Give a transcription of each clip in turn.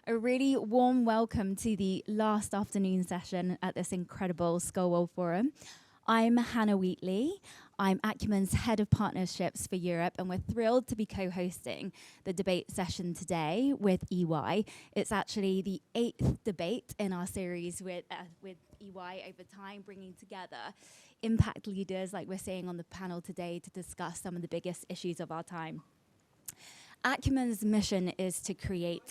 A really warm welcome to the last afternoon session at this incredible Skull World Forum. I'm Hannah Wheatley. I'm Acumen's Head of Partnerships for Europe, and we're thrilled to be co-hosting the debate session today with EY. It's actually the 8th debate in our series with EY over time, bringing together impact leaders like we're seeing on the panel today to discuss some of the biggest issues of our time. Acumen's mission is to create...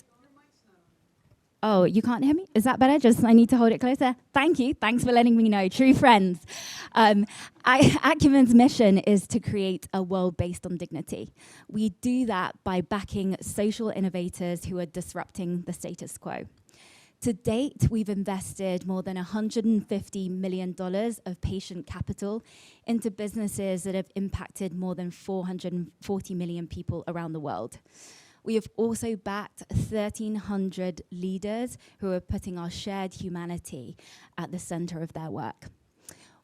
Oh, you can't hear me? Is that better? I need to hold it closer. Thank you. Thanks for letting me know. True friends. Acumen's mission is to create a world based on dignity. We do that by backing social innovators who are disrupting the status quo. To date, we've invested more than $150 million of patient capital into businesses that have impacted more than 440 million people around the world. We have also backed 1,300 leaders who are putting our shared humanity at the center of their work.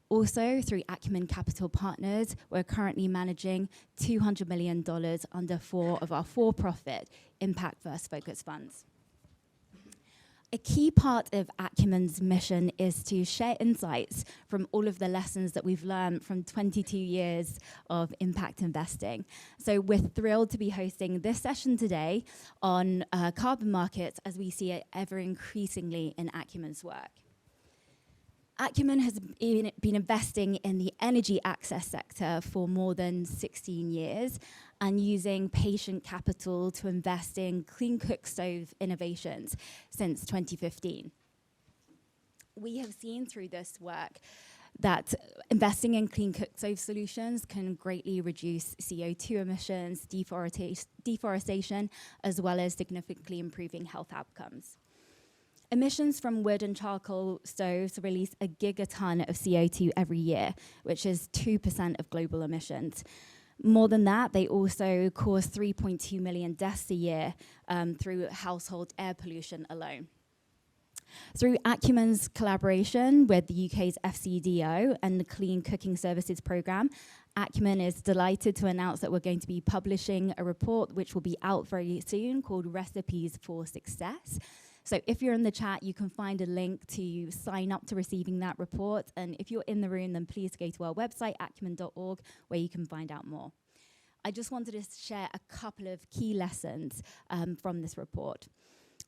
Also, through Acumen Capital Partners, we're currently managing $200 million under 4 of our for-profit Impact First Focus funds. A key part of Acumen's mission is to share insights from all of the lessons that we've learned from 22 years of impact investing. So we're thrilled to be hosting this session today on carbon markets as we see it ever increasingly in Acumen's work. Acumen has been investing in the energy access sector for more than 16 years and using patient capital to invest in clean cook stove innovations since 2015. We have seen through this work that investing in clean cook stove solutions can greatly reduce CO2 emissions, deforestation, as well as significantly improving health outcomes. Emissions from wood and charcoal stoves release a gigaton of CO2 every year, which is 2% of global emissions. More than that, they also cause 3.2 million deaths a year through household air pollution alone. Through Acumen's collaboration with the UK's FCDO and the Clean Cooking Services Programme, Acumen is delighted to announce that we're going to be publishing a report which will be out very soon called Recipes for Success. So if you're in the chat, you can find a link to sign up to receiving that report. And if you're in the room, then please go to our website, acumen.org, where you can find out more. I just wanted to share a couple of key lessons from this report.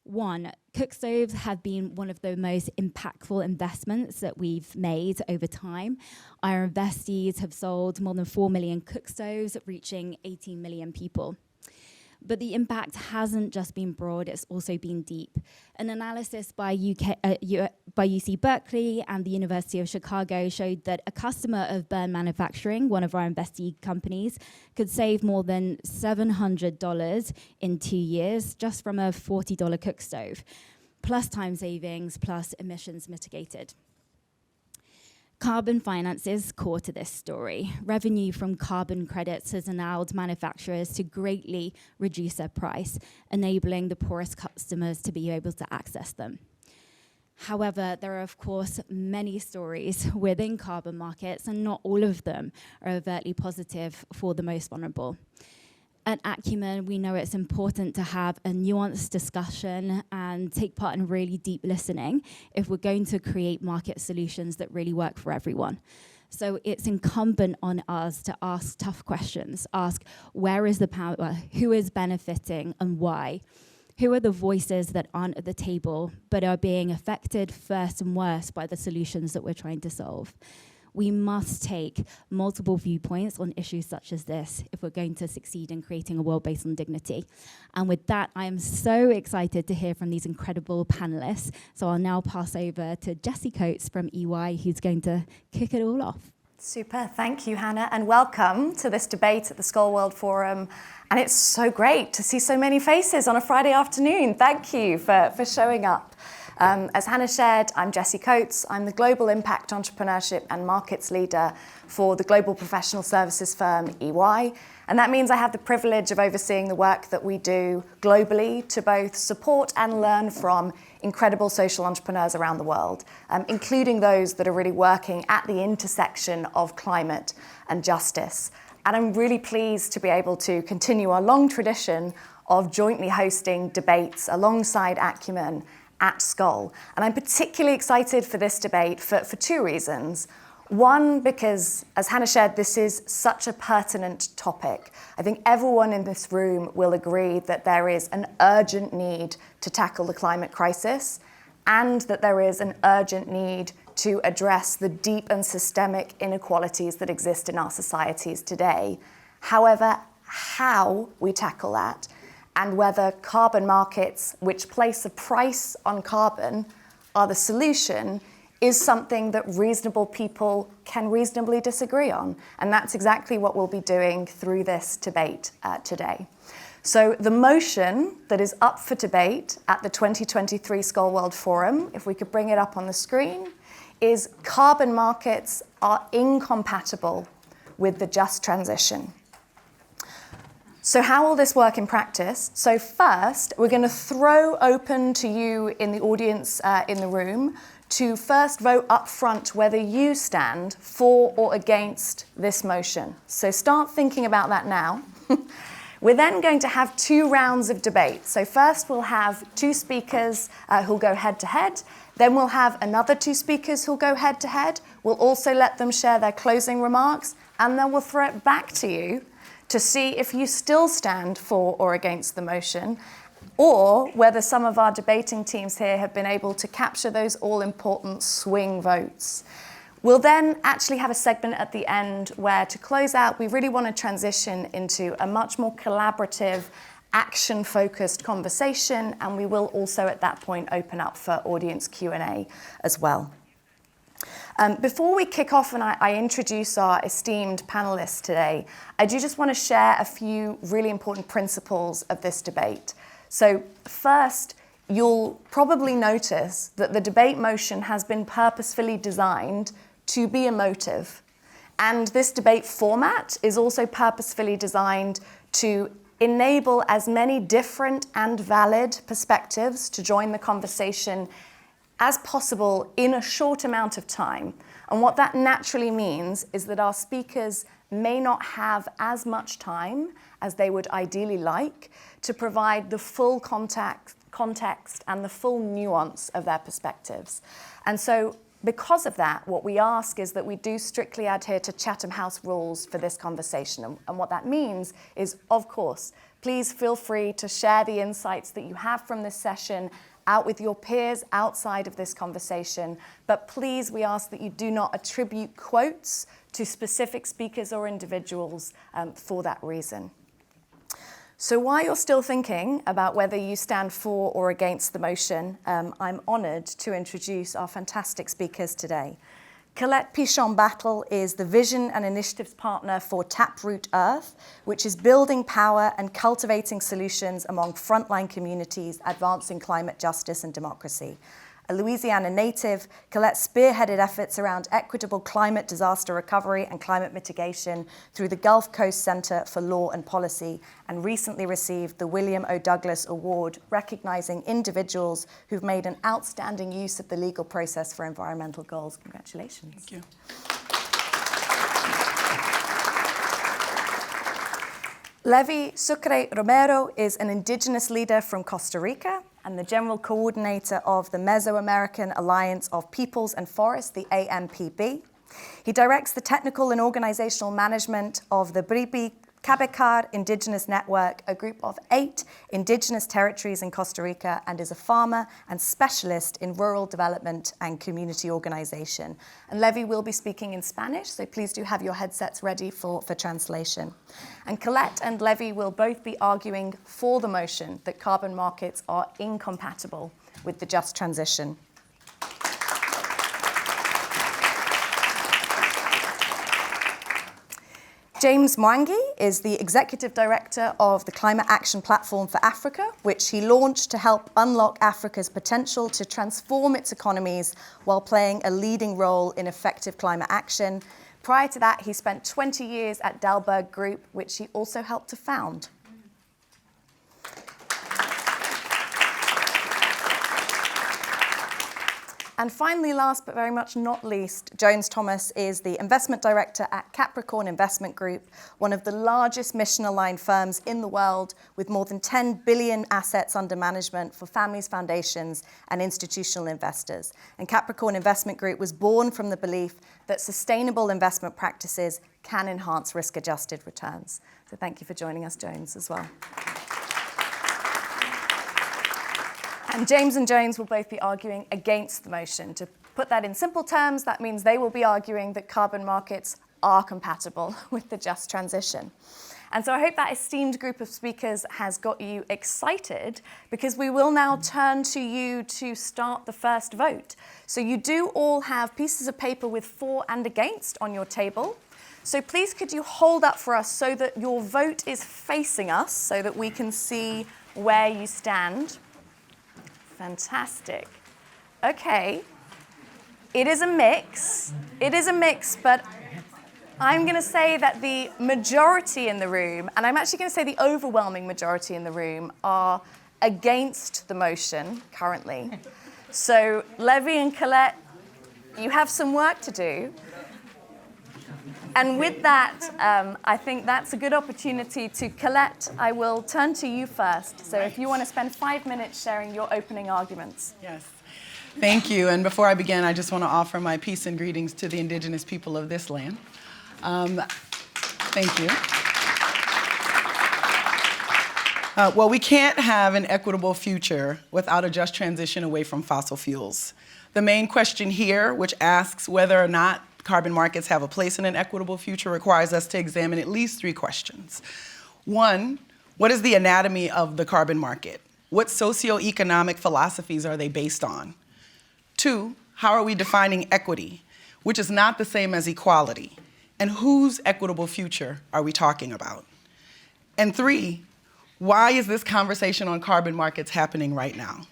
One, cook stoves have been one of the most impactful investments that we've made over time. Our investees have sold more than 4 million cook stoves, reaching 18 million people. But the impact hasn't just been broad, it's also been deep. An analysis by UC Berkeley and the University of Chicago showed that a customer of Burn Manufacturing, one of our investee companies, could save more than $700 in 2 years just from a $40 cook stove, plus time savings, plus emissions mitigated. Carbon finance is core to this story. Revenue from carbon credits has allowed manufacturers to greatly reduce their price, enabling the poorest customers to be able to access them. However, there are, of course, many stories within carbon markets, and not all of them are overtly positive for the most vulnerable. At Acumen, we know it's important to have a nuanced discussion and take part in really deep listening if we're going to create market solutions that really work for everyone. So it's incumbent on us to ask tough questions, ask where is the power, who is benefiting and why? Who are the voices that aren't at the table but are being affected first and worst by the solutions that we're trying to solve? We must take multiple viewpoints on issues such as this if we're going to succeed in creating a world based on dignity. And with that, I am so excited to hear from these incredible panelists. So I'll now pass over to Jessie Coates from EY, who's going to kick it all off. Super, thank you, Hannah, and welcome to this debate at the Skull World Forum. And it's so great to see so many faces on a Friday afternoon. Thank you for showing up. As Hannah shared, I'm Jessie Coates. I'm the Global Impact Entrepreneurship and Markets Leader for the global professional services firm EY. And that means I have the privilege of overseeing the work that we do globally to both support and learn from incredible social entrepreneurs around the world, including those that are really working at the intersection of climate and justice. And I'm really pleased to be able to continue our long tradition of jointly hosting debates alongside Acumen at Skoll. And I'm particularly excited for this debate for two reasons. One, because, as Hannah shared, this is such a pertinent topic. I think everyone in this room will agree that there is an urgent need to tackle the climate crisis, and that there is an urgent need to address the deep and systemic inequalities that exist in our societies today. However, how we tackle that, and whether carbon markets, which place a price on carbon, are the solution, is something that reasonable people can reasonably disagree on. And that's exactly what we'll be doing through this debate today. So the motion that is up for debate at the 2023 Skoll World Forum, if we could bring it up on the screen, is carbon markets are incompatible with the just transition. So how will this work in practice? So first, we're going to throw open to you in the audience in the room to first vote up front whether you stand for or against this motion. So start thinking about that now. We're then going to have 2 rounds of debate. So first we'll have 2 speakers who'll go head to head. Then we'll have another 2 speakers who'll go head to head. We'll also let them share their closing remarks, and then we'll throw it back to you to see if you still stand for or against the motion, or whether some of our debating teams here have been able to capture those all-important swing votes. We'll then actually have a segment at the end where, to close out, we really want to transition into a much more collaborative, action-focused conversation, and we will also at that point open up for audience Q&A as well. Before we kick off and I introduce our esteemed panelists today, I do just want to share a few really important principles of this debate. So first, you'll probably notice that the debate motion has been purposefully designed to be emotive. And this debate format is also purposefully designed to enable as many different and valid perspectives to join the conversation as possible in a short amount of time. And what that naturally means is that our speakers may not have as much time as they would ideally like to provide the full context and the full nuance of their perspectives. And so because of that, what we ask is that we do strictly adhere to Chatham House rules for this conversation. And what that means is, of course, please feel free to share the insights that you have from this session out with your peers outside of this conversation. But please, we ask that you do not attribute quotes to specific speakers or individuals for that reason. So while you're still thinking about whether you stand for or against the motion, I'm honoured to introduce our fantastic speakers today. Colette Pichon-Battle is the Vision and Initiatives Partner for Taproot Earth, which is building power and cultivating solutions among frontline communities, advancing climate justice and democracy. A Louisiana native, Colette spearheaded efforts around equitable climate disaster recovery and climate mitigation through the Gulf Coast Center for Law and Policy, and recently received the William O. Douglas Award, recognizing individuals who've made an outstanding use of the legal process for environmental goals. Congratulations. Thank you. Levi Sucre Romero is an indigenous leader from Costa Rica and the general coordinator of the Mesoamerican Alliance of Peoples and Forests, the AMPB. He directs the technical and organizational management of the Bribi Cabekar Indigenous Network, a group of 8 indigenous territories in Costa Rica, and is a farmer and specialist in rural development and community organization. And Levi will be speaking in Spanish, so please do have your headsets ready for translation. And Colette and Levi will both be arguing for the motion that carbon markets are incompatible with the just transition. James Mwangi is the Executive Director of the Climate Action Platform for Africa, which he launched to help unlock Africa's potential to transform its economies while playing a leading role in effective climate action. Prior to that, he spent 20 years at Dalberg Group, which he also helped to found. And finally, last but very much not least, Jones Thomas is the investment director at Capricorn Investment Group, one of the largest mission-aligned firms in the world with more than 10 billion assets under management for families, foundations, and institutional investors. And Capricorn Investment Group was born from the belief that sustainable investment practices can enhance risk-adjusted returns. So thank you for joining us, Jones, as well. And James and Jones will both be arguing against the motion. To put that in simple terms, that means they will be arguing that carbon markets are compatible with the just transition. And so I hope that esteemed group of speakers has got you excited, because we will now turn to you to start the first vote. So you do all have pieces of paper with for and against on your table. So please could you hold up for us so that your vote is facing us so that we can see where you stand. Fantastic. Okay. It is a mix. But I'm going to say that the majority in the room, and I'm actually going to say the overwhelming majority in the room, are against the motion currently. So Levy and Colette, you have some work to do. And with that, I think that's a good opportunity to, Colette, I will turn to you first. So if you want to spend 5 minutes sharing your opening arguments. Yes. Thank you. And before I begin, I just want to offer my peace and greetings to the indigenous people of this land. Thank you. Well, we can't have an equitable future without a just transition away from fossil fuels. The main question here, which asks whether or not carbon markets have a place in an equitable future, requires us to examine at least 3 questions. 1, what is the anatomy of the carbon market? What socioeconomic philosophies are they based on? 2, how are we defining equity, which is not the same as equality? And whose equitable future are we talking about? And 3, why is this conversation on carbon markets happening right now?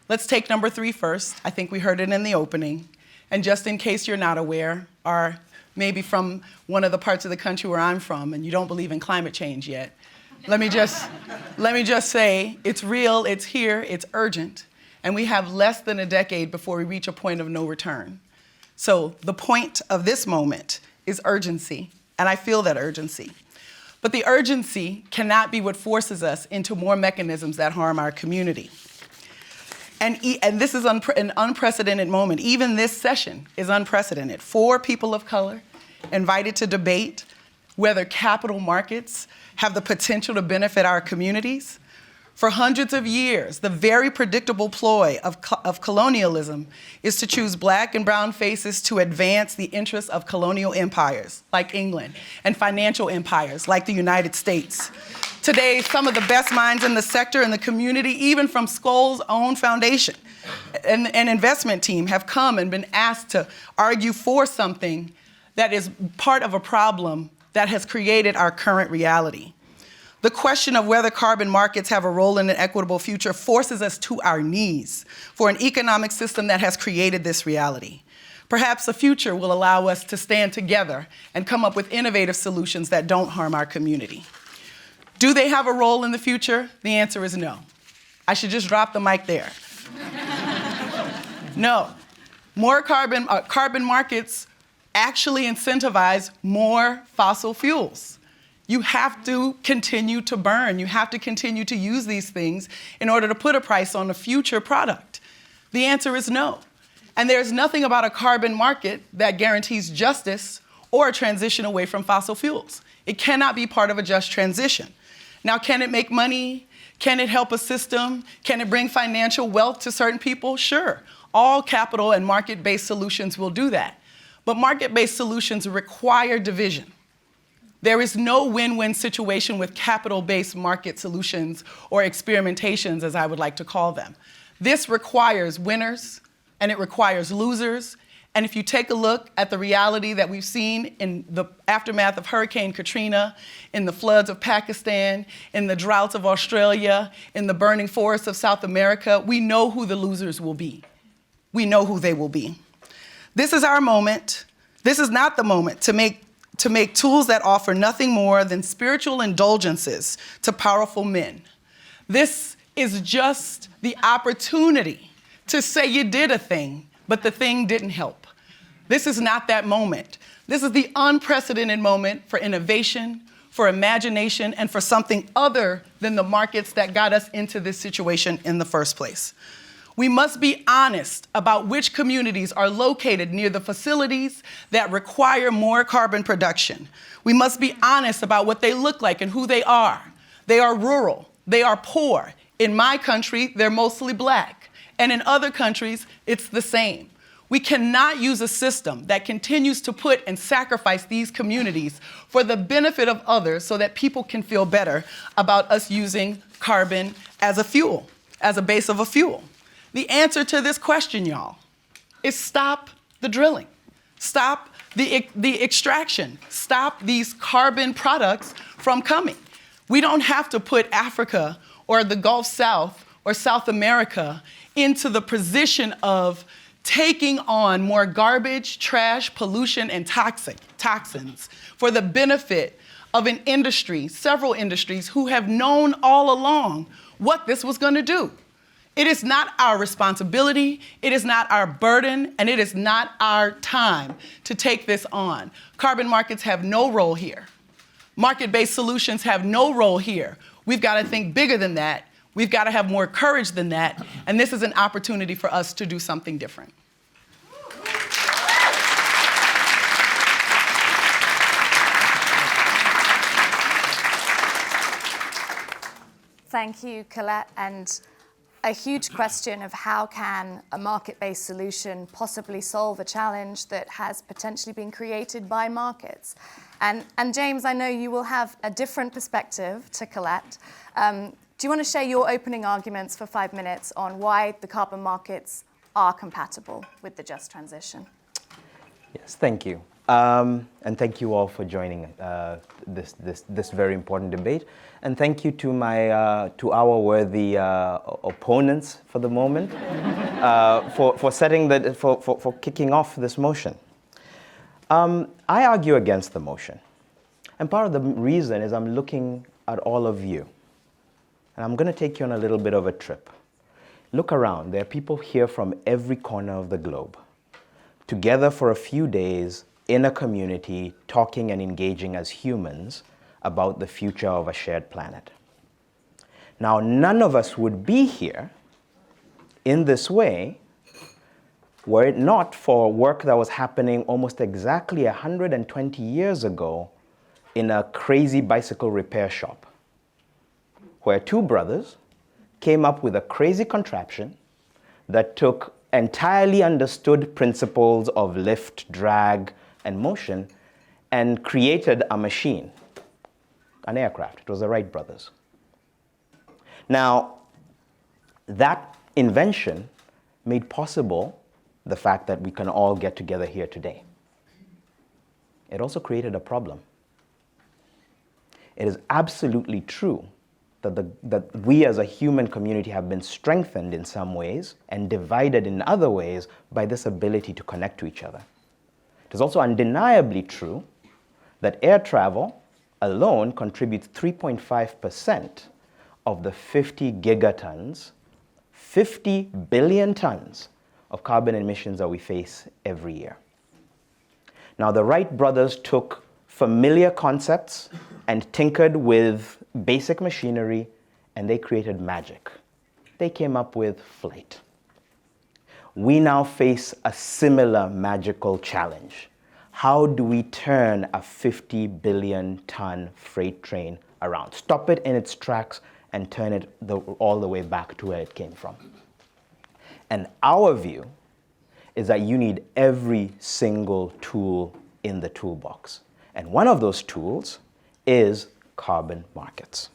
Let's take number 3 first. I think we heard it in the opening. And just in case you're not aware, or maybe from one of the parts of the country where I'm from and you don't believe in climate change yet, let me just say it's real, it's here, it's urgent, and we have less than a decade before we reach a point of no return. So the point of this moment is urgency, and I feel that urgency. But the urgency cannot be what forces us into more mechanisms that harm our community. And this is an unprecedented moment. Even this session is unprecedented. 4 people of color invited to debate whether capital markets have the potential to benefit our communities. For hundreds of years, the very predictable ploy of colonialism is to choose black and brown faces to advance the interests of colonial empires like England and financial empires like the United States. Today, some of the best minds in the sector and the community, even from Skoll's own foundation and investment team, have come and been asked to argue for something that is part of a problem that has created our current reality. The question of whether carbon markets have a role in an equitable future forces us to our knees for an economic system that has created this reality. Perhaps the future will allow us to stand together and come up with innovative solutions that don't harm our community. Do they have a role in the future? The answer is no. I should just drop the mic there. No. More carbon markets actually incentivize more fossil fuels. You have to continue to burn. You have to continue to use these things in order to put a price on a future product. The answer is no. And there's nothing about a carbon market that guarantees justice or a transition away from fossil fuels. It cannot be part of a just transition. Now, can it make money? Can it help a system? Can it bring financial wealth to certain people? Sure. All capital and market-based solutions will do that. But market-based solutions require division. There is no win-win situation with capital-based market solutions or experimentations, as I would like to call them. This requires winners and it requires losers. And if you take a look at the reality that we've seen in the aftermath of Hurricane Katrina, in the floods of Pakistan, in the droughts of Australia, in the burning forests of South America, we know who the losers will be. We know who they will be. This is our moment. This is not the moment to make tools that offer nothing more than spiritual indulgences to powerful men. This is just the opportunity to say you did a thing but the thing didn't help. This is not that moment. This is the unprecedented moment for innovation, for imagination, and for something other than the markets that got us into this situation in the first place. We must be honest about which communities are located near the facilities that require more carbon production. We must be honest about what they look like and who they are. They are rural, they are poor. In my country, they're mostly Black. And in other countries, it's the same. We cannot use a system that continues to put and sacrifice these communities for the benefit of others so that people can feel better about us using carbon as a fuel, as a base of a fuel. The answer to this question, y'all, is stop the drilling. Stop the extraction. Stop these carbon products from coming. We don't have to put Africa or the Gulf South or South America into the position of taking on more garbage, trash, pollution, and toxins for the benefit of an industry, several industries, who have known all along what this was going to do. It is not our responsibility, it is not our burden, and it is not our time to take this on. Carbon markets have no role here. Market-based solutions have no role here. We've got to think bigger than that. We've got to have more courage than that. And this is an opportunity for us to do something different. Thank you, Colette. And a huge question of how can a market-based solution possibly solve a challenge that has potentially been created by markets. And James, I know you will have a different perspective to Colette. Do you want to share your opening arguments for 5 minutes on why the carbon markets are compatible with the just transition? Yes, thank you. And thank you all for joining this very important debate. And thank you to our worthy opponents for the moment for kicking off this motion. I argue against the motion. And part of the reason is I'm looking at all of you. And I'm going to take you on a little bit of a trip. Look around. There are people here from every corner of the globe, together for a few days in a community, talking and engaging as humans about the future of a shared planet. Now, none of us would be here in this way were it not for work that was happening almost exactly 120 years ago in a crazy bicycle repair shop, where two brothers came up with a crazy contraption that took entirely understood principles of lift, drag, and motion and created a machine, an aircraft. It was the Wright brothers. Now, that invention made possible the fact that we can all get together here today. It also created a problem. It is absolutely true that we as a human community have been strengthened in some ways and divided in other ways by this ability to connect to each other. It is also undeniably true that air travel alone contributes 3.5% of the 50 gigatons, 50 billion tons of carbon emissions that we face every year. Now, the Wright brothers took familiar concepts and tinkered with basic machinery, and they created magic. They came up with flight. We now face a similar magical challenge. How do we turn a 50 billion ton freight train around? Stop it in its tracks and turn it all the way back to where it came from. And our view is that you need every single tool in the toolbox. And one of those tools is carbon markets.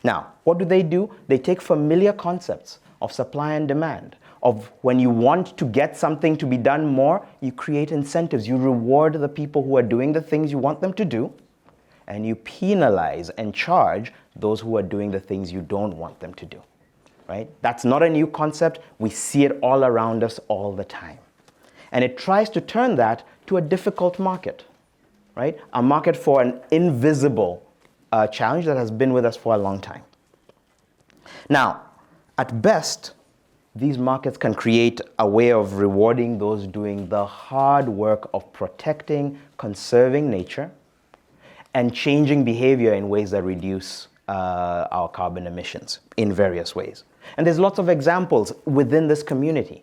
Now, what do? They take familiar concepts of supply and demand, of when you want to get something to be done more, you create incentives. You reward the people who are doing the things you want them to do, and you penalize and charge those who are doing the things you don't want them to do. Right? That's not a new concept. We see it all around us all the time. And it tries to turn that to a difficult market, right? A market for an invisible challenge that has been with us for a long time. Now, at best, these markets can create a way of rewarding those doing the hard work of protecting, conserving nature, and changing behavior in ways that reduce our carbon emissions in various ways. And there's lots of examples within this community.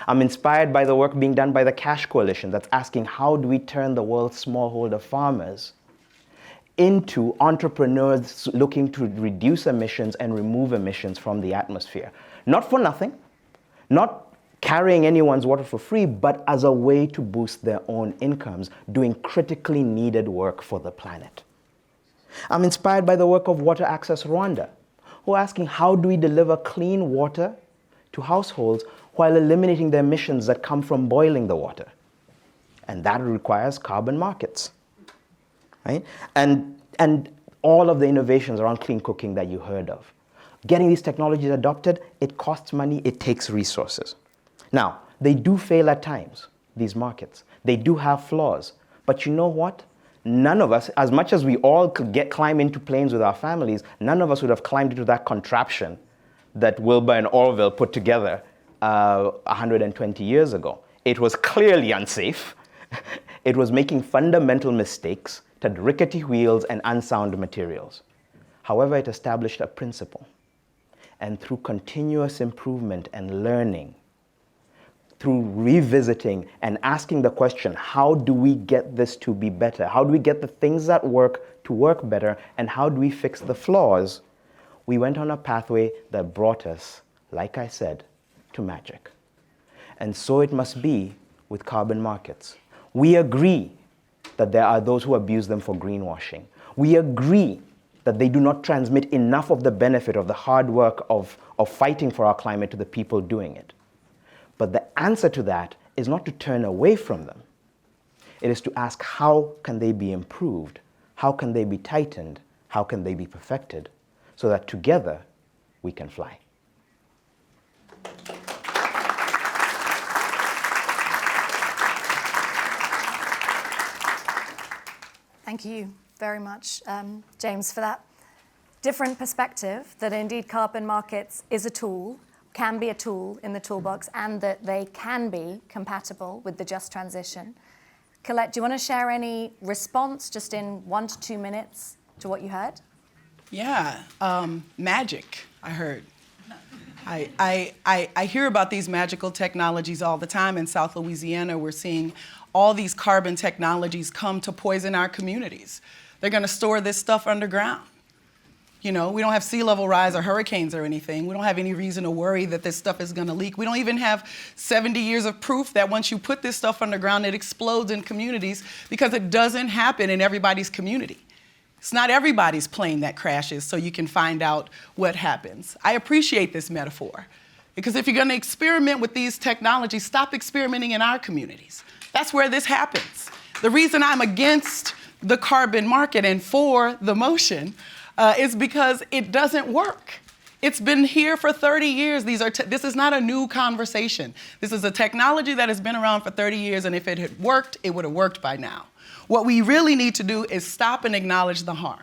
I'm inspired by the work being done by the Cash Coalition that's asking how do we turn the world's smallholder farmers into entrepreneurs looking to reduce emissions and remove emissions from the atmosphere. Not for nothing, not carrying anyone's water for free, but as a way to boost their own incomes, doing critically needed work for the planet. I'm inspired by the work of Water Access Rwanda, who are asking how do we deliver clean water to households while eliminating the emissions that come from boiling the water. And that requires carbon markets, right? And all of the innovations around clean cooking that you heard of. Getting these technologies adopted, it costs money, it takes resources. Now, they do fail at times, these markets. They do have flaws. But you know what? None of us, as much as we all could climb into planes with our families, none of us would have climbed into that contraption that Wilbur and Orville put together 120 years ago. It was clearly unsafe. It was making fundamental mistakes, had rickety wheels and unsound materials. However, it established a principle. And through continuous improvement and learning, through revisiting and asking the question, how do we get this to be better? How do we get the things that work to work better? And how do we fix the flaws? We went on a pathway that brought us, like I said, to magic. And so it must be with carbon markets. We agree that there are those who abuse them for greenwashing. We agree that they do not transmit enough of the benefit of the hard work of fighting for our climate to the people doing it. But the answer to that is not to turn away from them. It is to ask how can they be improved? How can they be tightened? How can they be perfected? So that together we can fly. Thank you very much, James, for that different perspective, that indeed carbon markets is a tool, can be a tool in the toolbox, and that they can be compatible with the just transition. Colette, do you want to share any response just in 1 to 2 minutes to what you heard? Yeah, magic, I heard. I hear about these magical technologies all the time. In South Louisiana, we're seeing all these carbon technologies come to poison our communities. They're gonna store this stuff underground. You know, we don't have sea level rise or hurricanes or anything. We don't have any reason to worry that this stuff is gonna leak. We don't even have 70 years of proof that once you put this stuff underground, it explodes in communities, because it doesn't happen in everybody's community. It's not everybody's plane that crashes, so you can find out what happens. I appreciate this metaphor, because if you're gonna experiment with these technologies, stop experimenting in our communities. That's where this happens. The reason I'm against the carbon market and for the motion is because it doesn't work. It's been here for 30 years. This is not a new conversation. This is a technology that has been around for 30 years, and if it had worked, it would have worked by now. What we really need to do is stop and acknowledge the harm.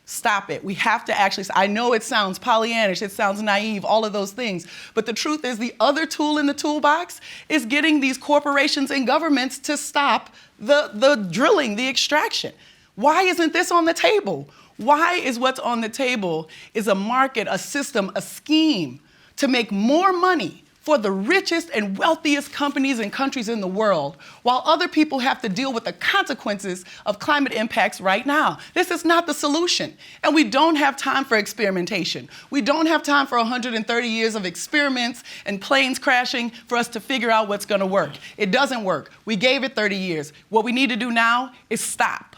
Stop it. We have to actually, I know it sounds Pollyannish, it sounds naive, all of those things, but the truth is the other tool in the toolbox is getting these corporations and governments to stop the drilling, the extraction. Why isn't this on the table? Why is what's on the table is a market, a system, a scheme to make more money for the richest and wealthiest companies and countries in the world, while other people have to deal with the consequences of climate impacts right now. This is not the solution. And we don't have time for experimentation. We don't have time for 130 years of experiments and planes crashing for us to figure out what's gonna work. It doesn't work. We gave it 30 years. What we need to do now is stop.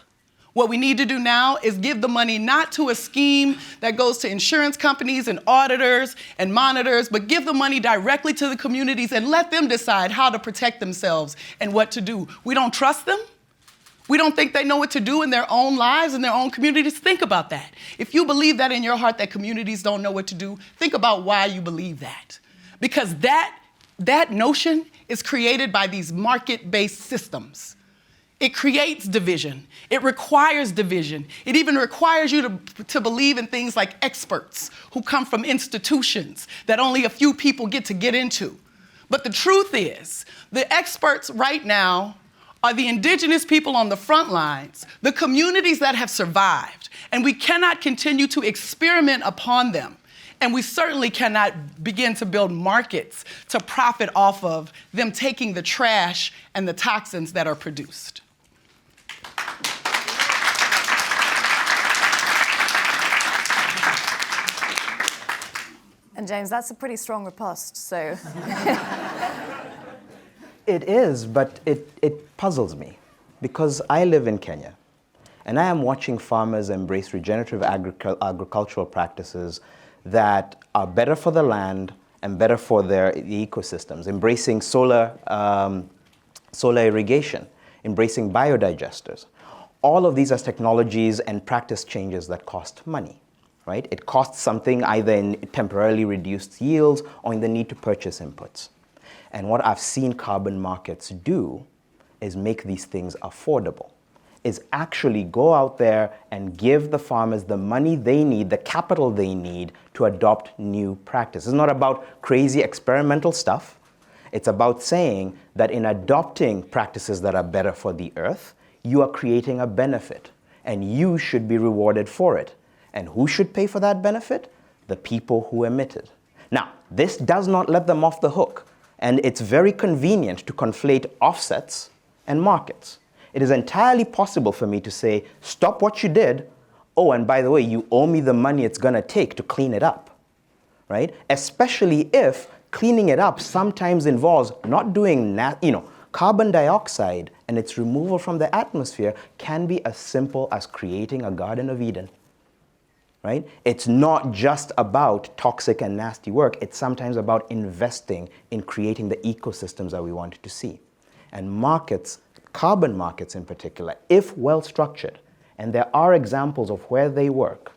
What we need to do now is give the money not to a scheme that goes to insurance companies and auditors and monitors, but give the money directly to the communities and let them decide how to protect themselves and what to do. We don't trust them. We don't think they know what to do in their own lives and their own communities. Think about that. If you believe that in your heart that communities don't know what to do, think about why you believe that. Because that notion is created by these market-based systems. It creates division. It requires division. It even requires you to believe in things like experts who come from institutions that only a few people get into. But the truth is, the experts right now are the indigenous people on the front lines, the communities that have survived, and we cannot continue to experiment upon them. And we certainly cannot begin to build markets to profit off of them taking the trash and the toxins that are produced. And James, that's a pretty strong riposte, so. It is, but it puzzles me because I live in Kenya and I am watching farmers embrace regenerative agricultural practices that are better for the land and better for the ecosystems, embracing solar irrigation, embracing biodigesters. All of these are technologies and practice changes that cost money, right? It costs something either in temporarily reduced yields or in the need to purchase inputs. And what I've seen carbon markets do is make these things affordable, is actually go out there and give the farmers the money they need, the capital they need to adopt new practice. It's not about crazy experimental stuff. It's about saying that in adopting practices that are better for the earth, you are creating a benefit and you should be rewarded for it. And who should pay for that benefit? The people who emitted. Now, this does not let them off the hook. And it's very convenient to conflate offsets and markets. It is entirely possible for me to say, stop what you did. Oh, and by the way, you owe me the money it's going to take to clean it up, right? Especially if cleaning it up sometimes involves not doing, carbon dioxide and its removal from the atmosphere can be as simple as creating a Garden of Eden. Right? It's not just about toxic and nasty work. It's sometimes about investing in creating the ecosystems that we want to see. And markets, carbon markets in particular, if well structured, and there are examples of where they work,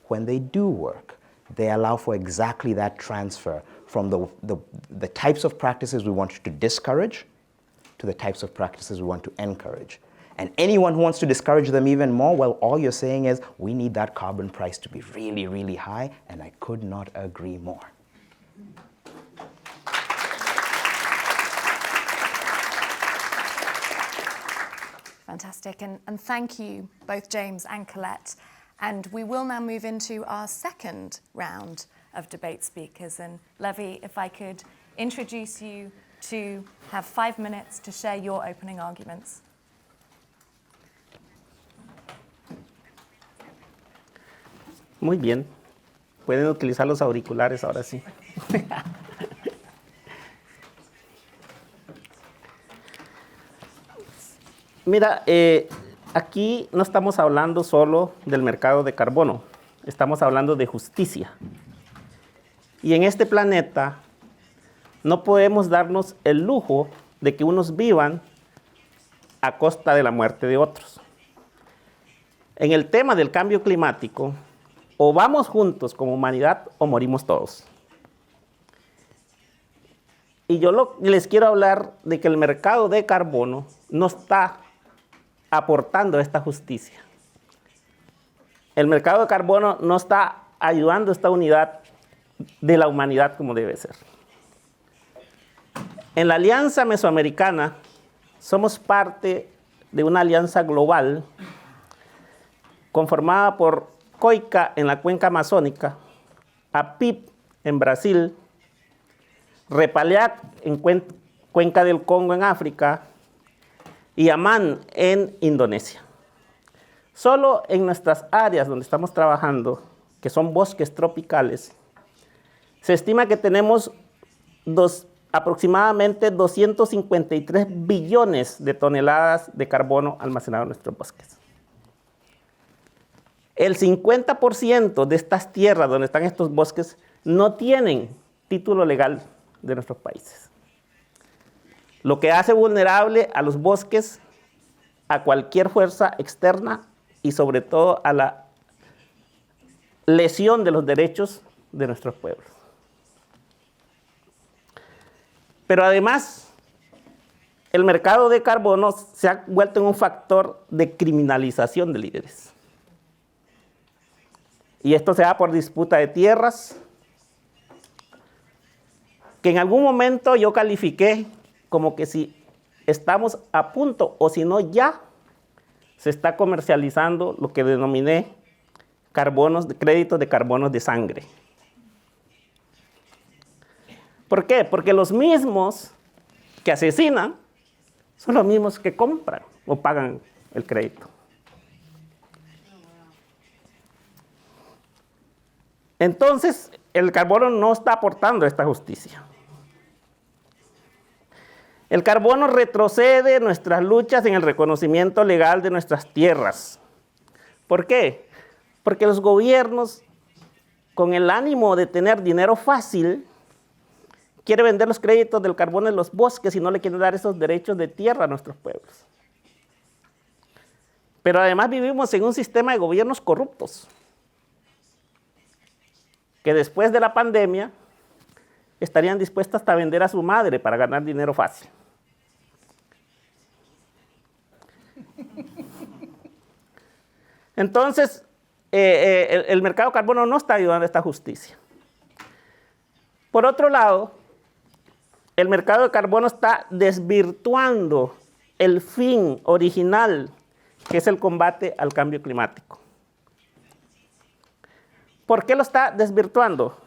when they do work, they allow for exactly that transfer from the types of practices we want to discourage to the types of practices we want to encourage. And anyone who wants to discourage them even more, well, all you're saying is, we need that carbon price to be really, really high, and I could not agree more. Fantastic, and thank you, both James and Colette. And we will now move into our second round of debate speakers. And Levi, if I could introduce you to have 5 minutes to share your opening arguments. Muy bien. Pueden utilizar los auriculares ahora sí. Mira, aquí no estamos hablando solo del mercado de carbono, estamos hablando de justicia. Y en este planeta no podemos darnos el lujo de que unos vivan a costa de la muerte de otros. En el tema del cambio climático, o vamos juntos como humanidad o morimos todos. Y yo les quiero hablar de que el mercado de carbono no está aportando esta justicia. El mercado de carbono no está ayudando a esta unidad de la humanidad como debe ser. En la Alianza Mesoamericana somos parte de una alianza global conformada por COICA en la cuenca amazónica, APIP en Brasil, Repaleac en cuenca del Congo en África y AMAN en Indonesia. Solo en nuestras áreas donde estamos trabajando, que son bosques tropicales, se estima que tenemos aproximadamente 253 billones de toneladas de carbono almacenado en nuestros bosques. El 50% de estas tierras donde están estos bosques no tienen título legal de nuestros países. Lo que hace vulnerable a los bosques a cualquier fuerza externa y sobre todo a la lesión de los derechos de nuestros pueblos. Pero además, el mercado de carbono se ha vuelto en un factor de criminalización de líderes. Y esto se da por disputa de tierras, que en algún momento yo califiqué como que si estamos a punto o si no ya se está comercializando lo que denominé créditos de carbonos de sangre. ¿Por qué? Porque los mismos que asesinan son los mismos que compran o pagan el crédito. Entonces, el carbono no está aportando esta justicia. El carbono retrocede nuestras luchas en el reconocimiento legal de nuestras tierras. ¿Por qué? Porque los gobiernos, con el ánimo de tener dinero fácil, quieren vender los créditos del carbono en los bosques y no le quieren dar esos derechos de tierra a nuestros pueblos. Pero además vivimos en un sistema de gobiernos corruptos, que después de la pandemia estarían dispuestos hasta a vender a su madre para ganar dinero fácil. Entonces, el mercado de carbono no está ayudando a esta justicia. Por otro lado, el mercado de carbono está desvirtuando el fin original, que es el combate al cambio climático. ¿Por qué lo está desvirtuando?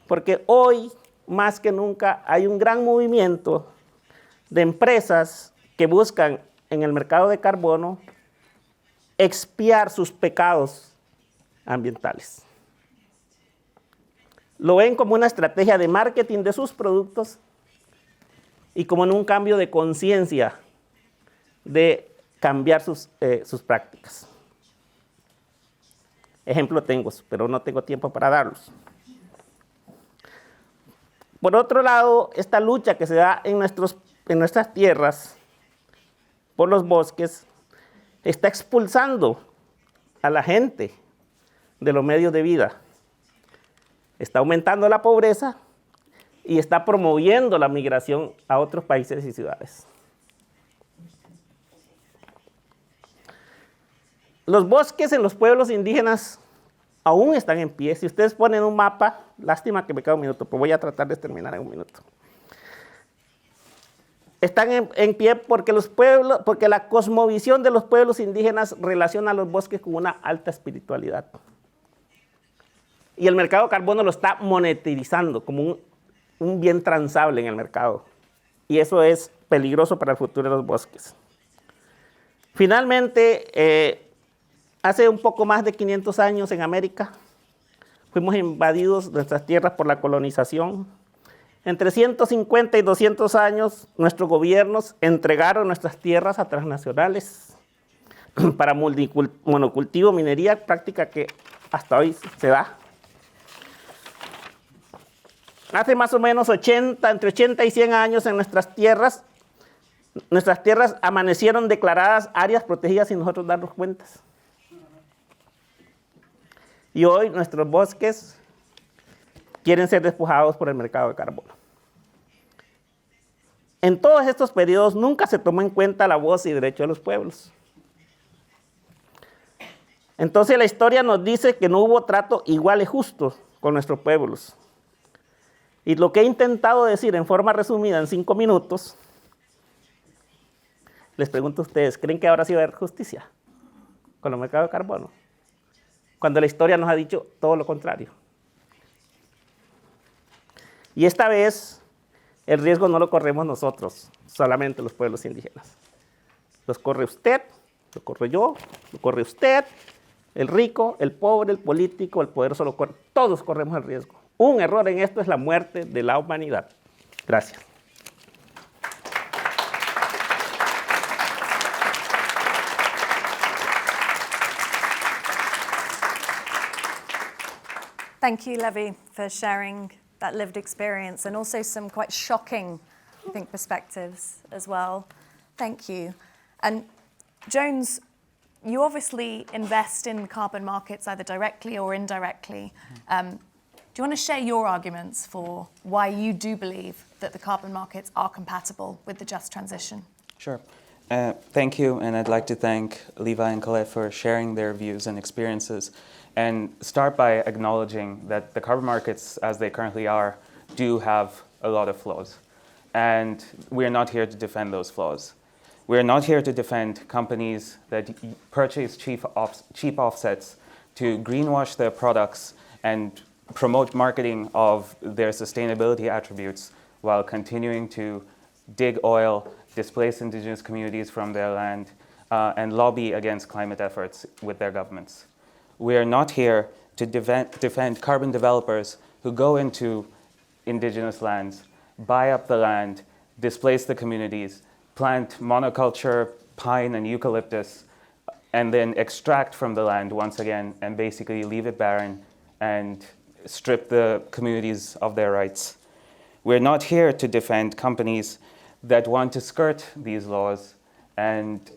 Porque hoy, más que nunca, hay un gran movimiento de empresas que buscan en el mercado de carbono expiar sus pecados ambientales. Lo ven como una estrategia de marketing de sus productos y como en un cambio de conciencia de cambiar sus prácticas. Ejemplo tengo, pero no tengo tiempo para darlos. Por otro lado, esta lucha que se da en nuestras tierras por los bosques está expulsando a la gente de los medios de vida. Está aumentando la pobreza y está promoviendo la migración a otros países y ciudades. Los bosques en los pueblos indígenas aún están en pie. Si ustedes ponen un mapa, lástima que me queda un minuto, pero voy a tratar de terminar en un minuto. Están en pie porque la cosmovisión de los pueblos indígenas relaciona a los bosques con una alta espiritualidad. Y el mercado de carbono lo está monetizando como un bien transable en el mercado. Y eso es peligroso para el futuro de los bosques. Finalmente, hace un poco más de 500 años en América, fuimos invadidos nuestras tierras por la colonización. Entre 150 y 200 años, nuestros gobiernos entregaron nuestras tierras a transnacionales para monocultivo, minería, práctica que hasta hoy se da. Hace más o menos entre 80 y 100 años en nuestras tierras amanecieron declaradas áreas protegidas sin nosotros darnos cuentas. Y hoy nuestros bosques quieren ser despojados por el mercado de carbono. En todos estos periodos nunca se tomó en cuenta la voz y derecho de los pueblos. Entonces la historia nos dice que no hubo trato igual y justo con nuestros pueblos. Y lo que he intentado decir en forma resumida en 5 minutos, les pregunto a ustedes, ¿creen que ahora sí va a haber justicia con el mercado de carbono? Cuando la historia nos ha dicho todo lo contrario. Y esta vez el riesgo no lo corremos nosotros, solamente los pueblos indígenas. Los corre usted, lo corro yo, lo corre usted, el rico, el pobre, el político, el poderoso lo corre. Todos corremos el riesgo. Un error en esto es la muerte de la humanidad. Gracias. Thank you, Levi, for sharing that lived experience and also some quite shocking, I think, perspectives as well. Thank you. And Jones, you obviously invest in carbon markets either directly or indirectly. Do you want to share your arguments for why you do believe that the carbon markets are compatible with the just transition? Sure. Thank you, and I'd like to thank Levi and Colette for sharing their views and experiences, and start by acknowledging that the carbon markets, as they currently are, do have a lot of flaws. And we're not here to defend those flaws. We're not here to defend companies that purchase cheap offsets to greenwash their products and promote marketing of their sustainability attributes while continuing to dig oil, displace indigenous communities from their land, and lobby against climate efforts with their governments. We are not here to defend carbon developers who go into indigenous lands, buy up the land, displace the communities, plant monoculture, pine and eucalyptus, and then extract from the land once again and basically leave it barren and strip the communities of their rights. We're not here to defend companies that want to skirt these laws and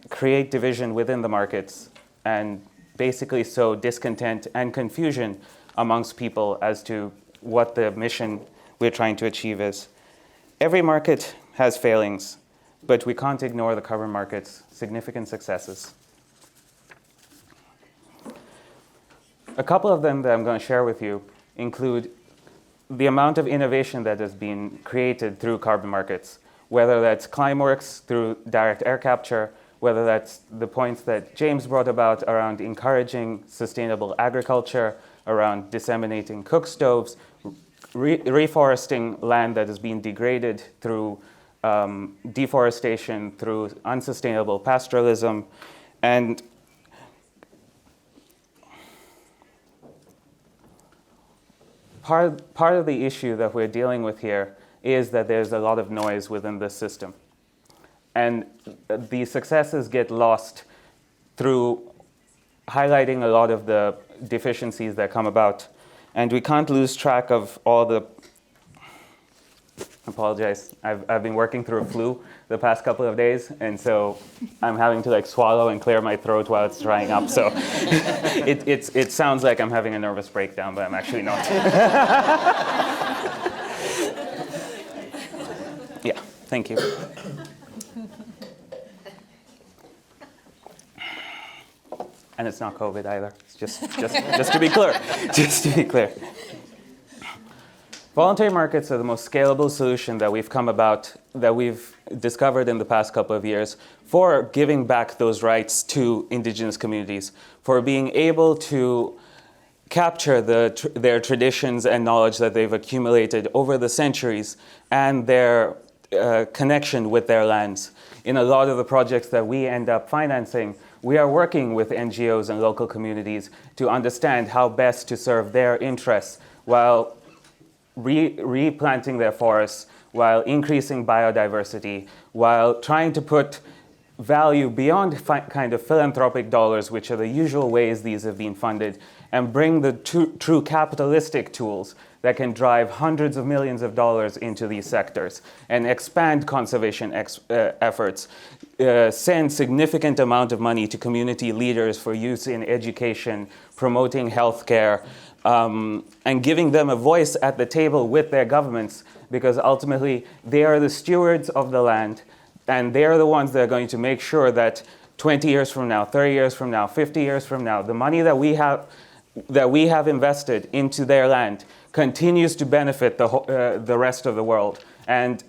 create division within the markets and basically sow discontent and confusion amongst people as to what the mission we're trying to achieve is. Every market has failings, but we can't ignore the carbon market's significant successes. A couple of them that I'm going to share with you include the amount of innovation that has been created through carbon markets, whether that's Climeworks through direct air capture, whether that's the points that James brought about around encouraging sustainable agriculture, around disseminating cook stoves, reforesting land that is being degraded through deforestation, through unsustainable pastoralism, and part of the issue that we're dealing with here is that there's a lot of noise within this system. And the successes get lost through highlighting a lot of the deficiencies that come about. And we can't lose track of all the, I apologize, I've been working through a flu the past couple of days, and so I'm having to like swallow and clear my throat while it's drying up. So it sounds like I'm having a nervous breakdown, but I'm actually not. Yeah, thank you. And it's not COVID either. It's just to be clear. Just to be clear. Voluntary markets are the most scalable solution that we've discovered in the past couple of years for giving back those rights to indigenous communities, for being able to capture their traditions and knowledge that they've accumulated over the centuries and their connection with their lands. In a lot of the projects that we end up financing, we are working with NGOs and local communities to understand how best to serve their interests while replanting their forests, while increasing biodiversity, while trying to put value beyond kind of philanthropic dollars, which are the usual ways these have been funded, and bring the true capitalistic tools that can drive hundreds of millions of dollars into these sectors and expand conservation efforts, send significant amount of money to community leaders for use in education, promoting healthcare, and giving them a voice at the table with their governments, because ultimately they are the stewards of the land, and they are the ones that are going to make sure that 20 years from now, 30 years from now, 50 years from now, the money that we have invested into their land continues to benefit the rest of the world. And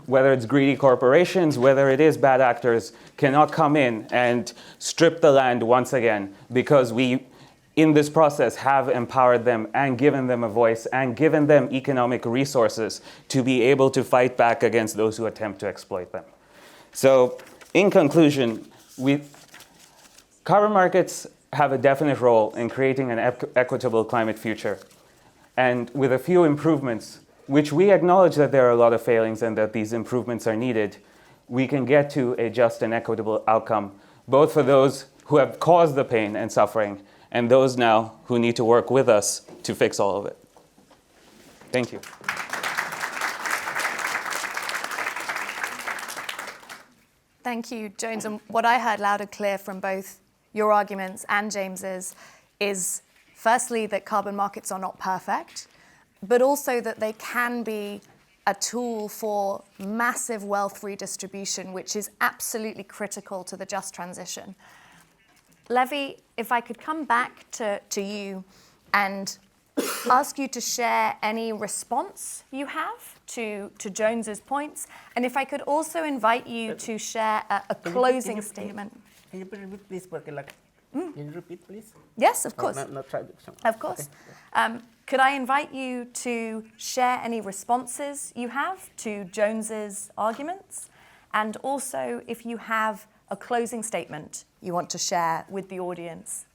whether it's greedy corporations, whether it is bad actors, cannot come in and strip the land once again, because we, in this process, have empowered them and given them a voice and given them economic resources to be able to fight back against those who attempt to exploit them. So, in conclusion, carbon markets have a definite role in creating an equitable climate future. And with a few improvements, which we acknowledge that there are a lot of failings and that these improvements are needed, we can get to a just and equitable outcome, both for those who have caused the pain and suffering and those now who need to work with us to fix all of it. Thank you. Thank you, Jones. And what I heard loud and clear from both your arguments and James's is Firstly, that carbon markets are not perfect, but also that they can be a tool for massive wealth redistribution, which is absolutely critical to the just transition. Levy, if I could come back to you and ask you to share any response you have to Jones's points, and if I could also invite you to share a closing statement. Can you repeat, please? Can you repeat, please? Yes, of course. No traduction. Of course. Okay. Could I invite you to share any responses you have to Jones's arguments? And also, if you have a closing statement you want to share with the audience.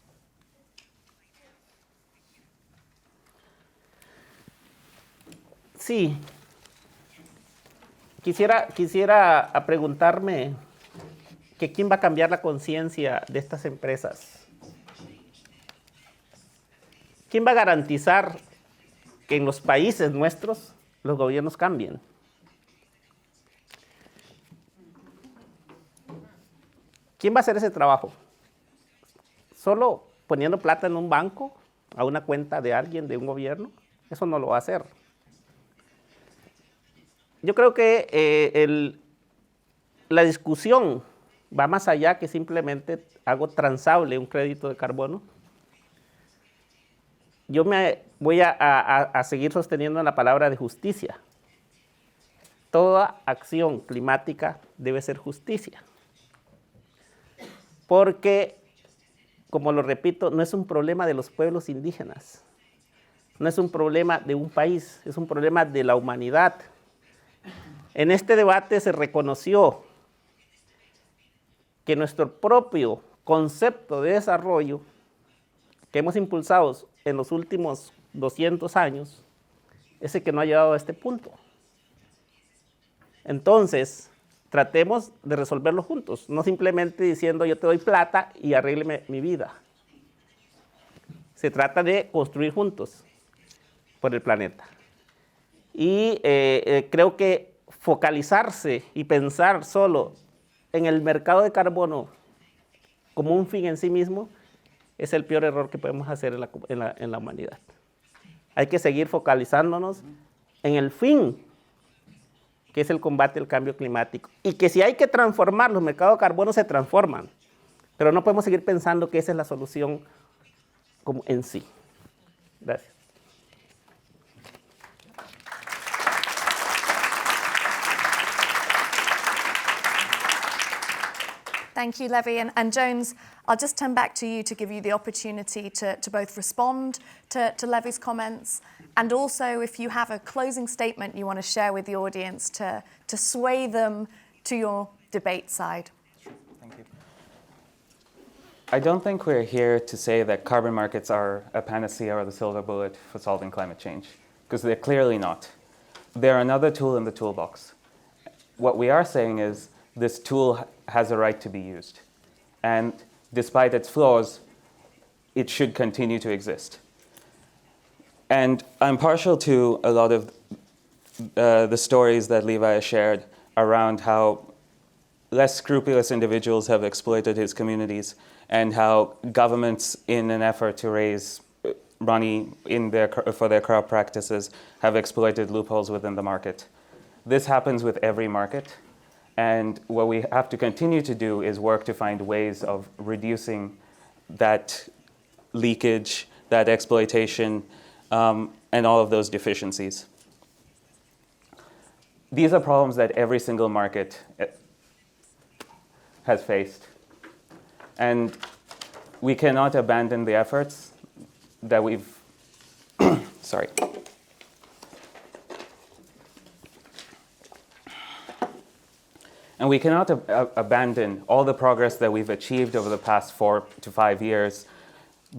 Sí. Quisiera preguntarme que quién va a cambiar la conciencia de estas empresas. ¿Quién va a garantizar que en los países nuestros los gobiernos cambien? ¿Quién va a hacer ese trabajo? ¿Solo poniendo plata en un banco, a una cuenta de alguien, de un gobierno? Eso no lo va a hacer. Yo creo que la discusión va más allá que simplemente hago transable un crédito de carbono. Yo me voy a seguir sosteniendo la palabra de justicia. Toda acción climática debe ser justicia. Porque, como lo repito, no es un problema de los pueblos indígenas. No es un problema de un país, es un problema de la humanidad. En este debate se reconoció que nuestro propio concepto de desarrollo que hemos impulsado en los últimos 200 años es el que no ha llegado a este punto. Entonces, tratemos de resolverlo juntos, no simplemente diciendo yo te doy plata y arrégleme mi vida. Se trata de construir juntos por el planeta. Y creo que focalizarse y pensar solo en el mercado de carbono como un fin en sí mismo es el peor error que podemos hacer en la humanidad. Hay que seguir focalizándonos en el fin, que es el combate al cambio climático. Y que si hay que transformar los mercados de carbono, se transforman. Pero no podemos seguir pensando que esa es la solución como en sí. Gracias. Thank you, Levy. And Jones, I'll just turn back to you to give you the opportunity to both respond to Levy's comments, and also if you have a closing statement you want to share with the audience to sway them to your debate side. Thank you. I don't think we're here to say that carbon markets are a panacea or the silver bullet for solving climate change, because they're clearly not. They're another tool in the toolbox. What we are saying is this tool has a right to be used. And despite its flaws, it should continue to exist. And I'm partial to a lot of the stories that Levi shared around how less scrupulous individuals have exploited his communities and how governments, in an effort to raise money for their crop practices, have exploited loopholes within the market. This happens with every market. And what we have to continue to do is work to find ways of reducing that leakage, that exploitation, and all of those deficiencies. These are problems that every single market has faced. And we cannot abandon the efforts that we've, sorry. And we cannot abandon all the progress that we've achieved over the past 4 to 5 years,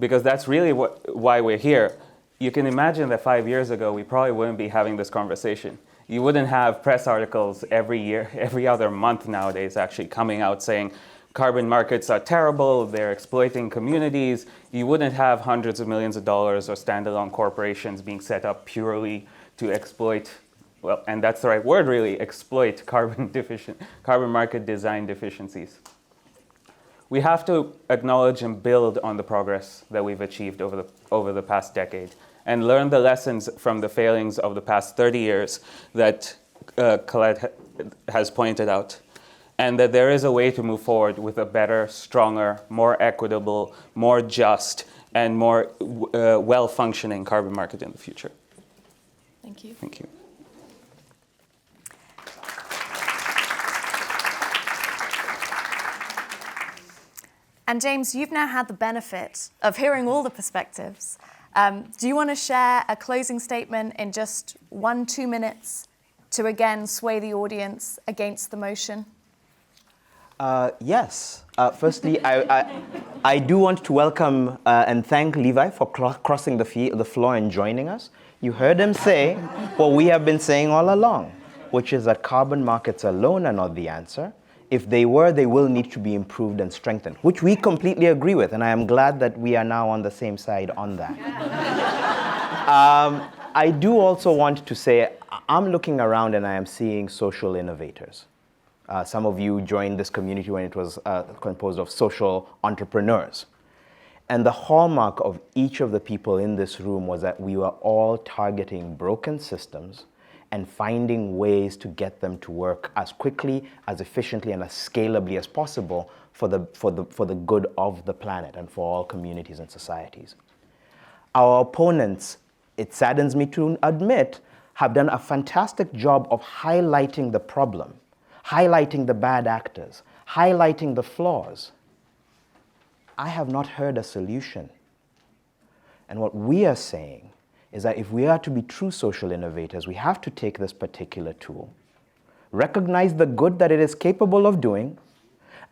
because that's really why we're here. You can imagine that 5 years ago, we probably wouldn't be having this conversation. You wouldn't have press articles every year, every other month nowadays, actually coming out saying carbon markets are terrible, they're exploiting communities. You wouldn't have hundreds of millions of dollars or standalone corporations being set up purely to exploit, well, and that's the right word really, exploit carbon market design deficiencies. we have to acknowledge and build on the progress that we've achieved over the past decade and learn the lessons from the failings of the past 30 years that Colette has pointed out, and that there is a way to move forward with a better, stronger, more equitable, more just, and more well-functioning carbon market in the future. Thank you. Thank you. And James, you've now had the benefit of hearing all the perspectives. Do you want to share a closing statement in just 1-2 minutes to again sway the audience against the motion? Yes. Firstly, I do want to welcome and thank Levi for crossing the floor and joining us. You heard him say what we have been saying all along, which is that carbon markets alone are not the answer. If they were, they will need to be improved and strengthened, which we completely agree with, and I am glad that we are now on the same side on that. I do also want to say, I'm looking around and I am seeing social innovators. Some of you joined this community when it was composed of social entrepreneurs. And the hallmark of each of the people in this room was that we were all targeting broken systems and finding ways to get them to work as quickly, as efficiently, and as scalably as possible for the good of the planet and for all communities and societies. Our opponents, it saddens me to admit, have done a fantastic job of highlighting the problem, highlighting the bad actors, highlighting the flaws. I have not heard a solution. And what we are saying is that if we are to be true social innovators, we have to take this particular tool, recognize the good that it is capable of doing,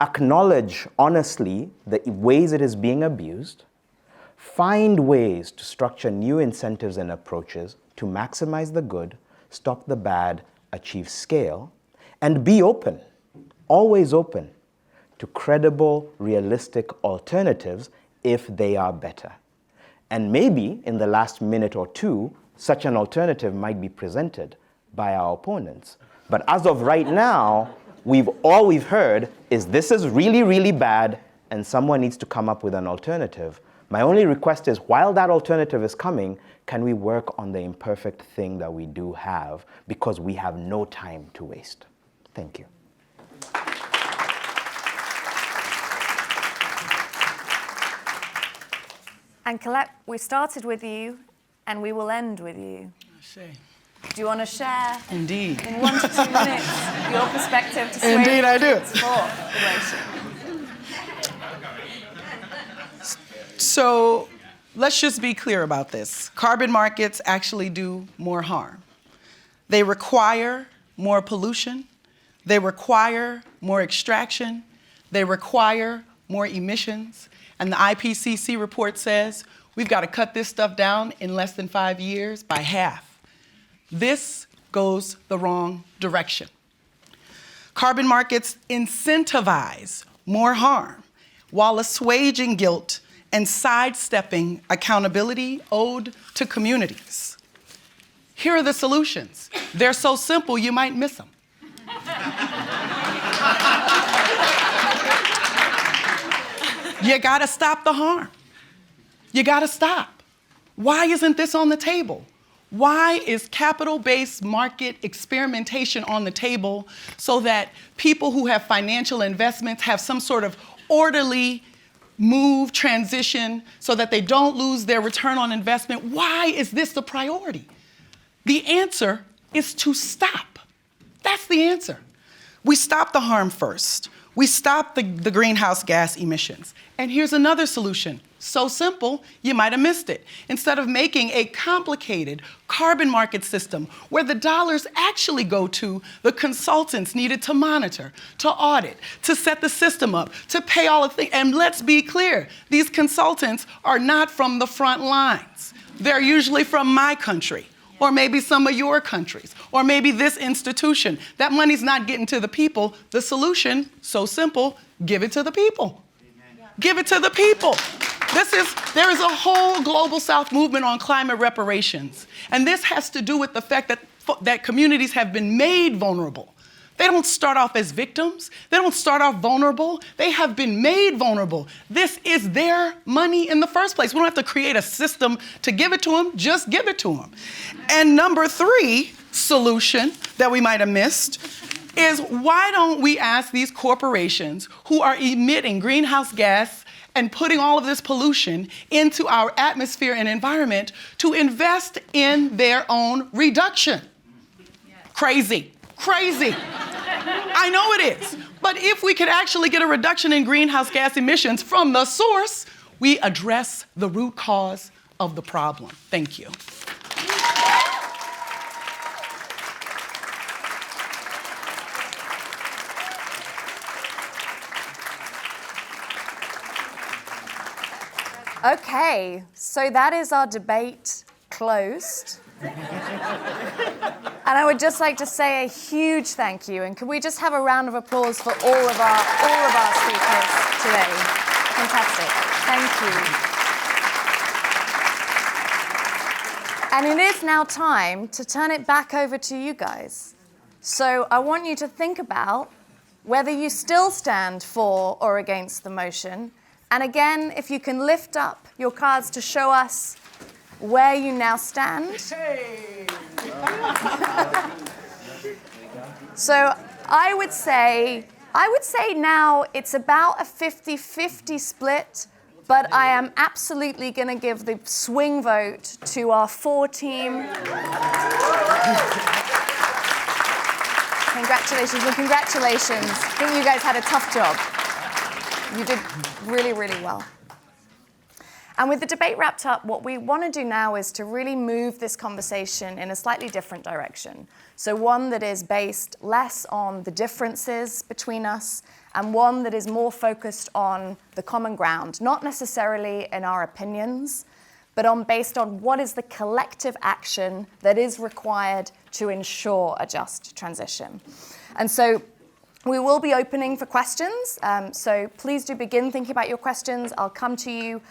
acknowledge honestly the ways it is being abused, find ways to structure new incentives and approaches to maximize the good, stop the bad, achieve scale, and be open, always open, to credible, realistic alternatives if they are better. And maybe in the last minute or two, such an alternative might be presented by our opponents. But as of right now, all we've heard is this is really, really bad, and someone needs to come up with an alternative. My only request is, while that alternative is coming, can we work on the imperfect thing that we do have, because we have no time to waste. Thank you. And Colette, we started with you, and we will end with you. Do you want to share, Indeed. in 1 to 2 minutes, your perspective to sway Indeed, I do. for the motion? So let's just be clear about this. Carbon markets actually do more harm. They require more pollution. They require more extraction. They require more emissions. And the IPCC report says we've got to cut this stuff down in less than 5 years by half. This goes the wrong direction. Carbon markets incentivize more harm while assuaging guilt and sidestepping accountability owed to communities. Here are the solutions. They're so simple you might miss them. You gotta stop the harm. You gotta stop. Why isn't this on the table? Why is capital-based market experimentation on the table so that people who have financial investments have some sort of orderly move, transition, so that they don't lose their return on investment? Why is this the priority? The answer is to stop. That's the answer. We stop the harm first. We stop the greenhouse gas emissions. And here's another solution. So simple, you might have missed it. Instead of making a complicated carbon market system where the dollars actually go to the consultants needed to monitor, to audit, to set the system up, to pay all the things. And let's be clear, these consultants are not from the front lines. They're usually from my country, or maybe some of your countries, or maybe this institution. That money's not getting to the people. The solution, so simple, give it to the people. Amen. Give it to the people. There is a whole Global South movement on climate reparations. And this has to do with the fact that communities have been made vulnerable They don't start off as victims. They don't start off vulnerable. They have been made vulnerable. This is their money in the first place. We don't have to create a system to give it to them, just give it to them. And number 3 solution that we might have missed is, why don't we ask these corporations who are emitting greenhouse gas and putting all of this pollution into our atmosphere and environment to invest in their own reduction? Crazy. I know it is. But if we could actually get a reduction in greenhouse gas emissions from the source, we address the root cause of the problem. Thank you. Okay, so that is our debate closed. And I would just like to say a huge thank you, and can we just have a round of applause for all of our speakers today? Fantastic. Thank you. And it is now time to turn it back over to you guys. So I want you to think about whether you still stand for or against the motion. And again, if you can lift up your cards to show us where you now stand. So I would say now it's about a 50-50 split, but I am absolutely going to give the swing vote to our 4-team. Congratulations and congratulations. I think you guys had a tough job. You did really, really well. And with the debate wrapped up, what we want to do now is to really move this conversation in a slightly different direction. So one that is based less on the differences between us, and one that is more focused on the common ground, not necessarily in our opinions, but based on what is the collective action that is required to ensure a just transition. And so we will be opening for questions, so please do begin thinking about your questions. I'll come to you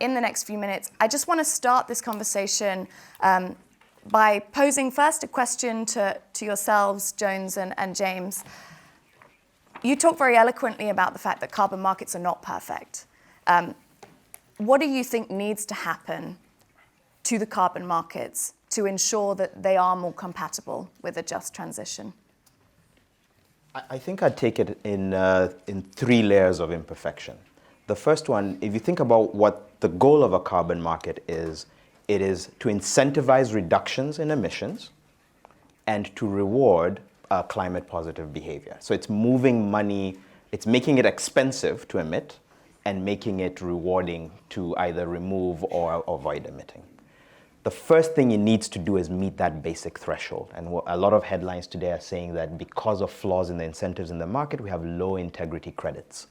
in the next few minutes. I just want to start this conversation by posing first a question to yourselves, Jones and James. You talk very eloquently about the fact that carbon markets are not perfect. What do you think needs to happen to the carbon markets to ensure that they are more compatible with a just transition? I think I'd take it in 3 layers of imperfection. The first one, if you think about what the goal of a carbon market is, it is to incentivize reductions in emissions and to reward climate positive behavior. So it's moving money, it's making it expensive to emit and making it rewarding to either remove or avoid emitting. The first thing it needs to do is meet that basic threshold. And a lot of headlines today are saying that because of flaws in the incentives in the market, we have low integrity credits.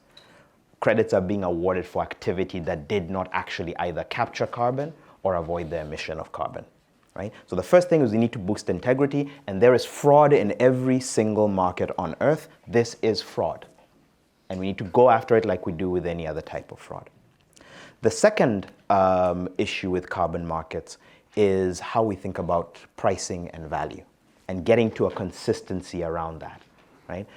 Credits are being awarded for activity that did not actually either capture carbon or avoid the emission of carbon, right? So the first thing is we need to boost integrity, and there is fraud in every single market on earth. This is fraud. And we need to go after it like we do with any other type of fraud. The second issue with carbon markets is how we think about pricing and value and getting to a consistency around that, right?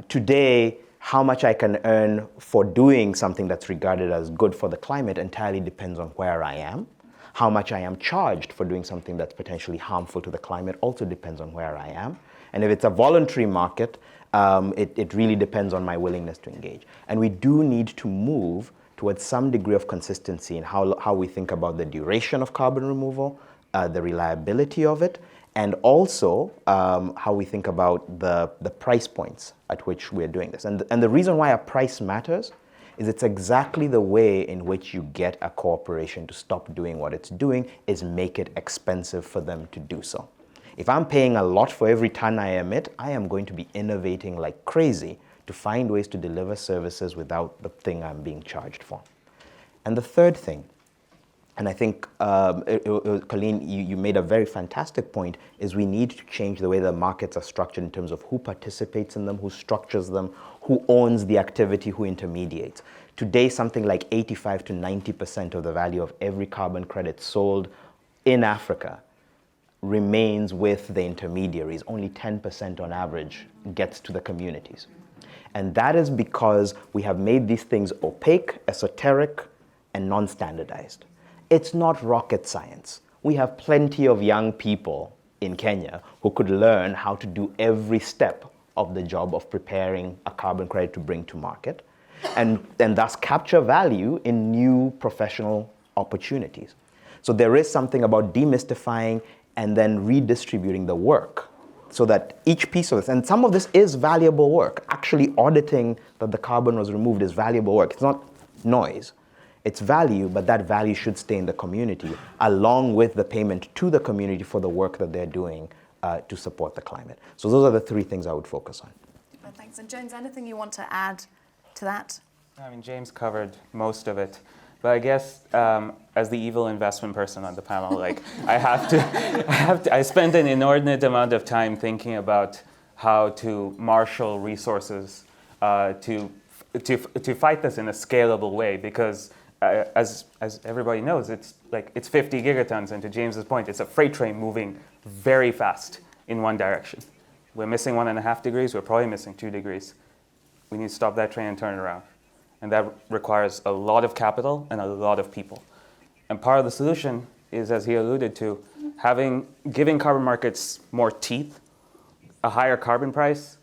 Today, how much I can earn for doing something that's regarded as good for the climate entirely depends on where I am. How much I am charged for doing something that's potentially harmful to the climate also depends on where I am. And if it's a voluntary market, it really depends on my willingness to engage. And we do need to move towards some degree of consistency in how we think about the duration of carbon removal, the reliability of it, and also how we think about the price points at which we're doing this. And the reason why a price matters is it's exactly the way in which you get a corporation to stop doing what it's doing is make it expensive for them to do so. If I'm paying a lot for every ton I emit, I am going to be innovating like crazy to find ways to deliver services without the thing I'm being charged for. And the third thing, and I think, Colleen, you made a very fantastic point, is we need to change the way the markets are structured in terms of who participates in them, who structures them, who owns the activity, who intermediates. Today, something like 85 to 90% of the value of every carbon credit sold in Africa remains with the intermediaries. Only 10% on average gets to the communities. And that is because we have made these things opaque, esoteric, and non-standardized. It's not rocket science. We have plenty of young people in Kenya who could learn how to do every step of the job of preparing a carbon credit to bring to market, and thus capture value in new professional opportunities. So there is something about demystifying and then redistributing the work so that each piece of this, and some of this is valuable work. Actually auditing that the carbon was removed is valuable work. It's not noise. It's value, but that value should stay in the community along with the payment to the community for the work that they're doing to support the climate. So those are the three things I would focus on. Well, thanks. And Jones, anything you want to add to that? I mean, James covered most of it. But I guess as the evil investment person on the panel, like I spent an inordinate amount of time thinking about how to marshal resources to fight this in a scalable way, because as everybody knows, it's 50 gigatons, and to James's point, it's a freight train moving very fast in one direction. We're missing 1.5 degrees. We're probably missing 2 degrees. We need to stop that train and turn it around. And that requires a lot of capital and a lot of people. And part of the solution is, as he alluded to, giving carbon markets more teeth, a higher carbon price,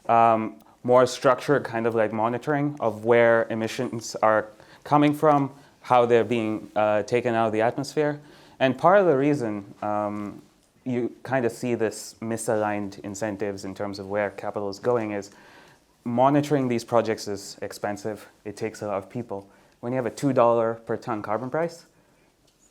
more structured kind of like monitoring of where emissions are coming from, how they're being taken out of the atmosphere. And part of the reason you kind of see this misaligned incentives in terms of where capital is going is monitoring these projects is expensive. It takes a lot of people. When you have a $2 per ton carbon price,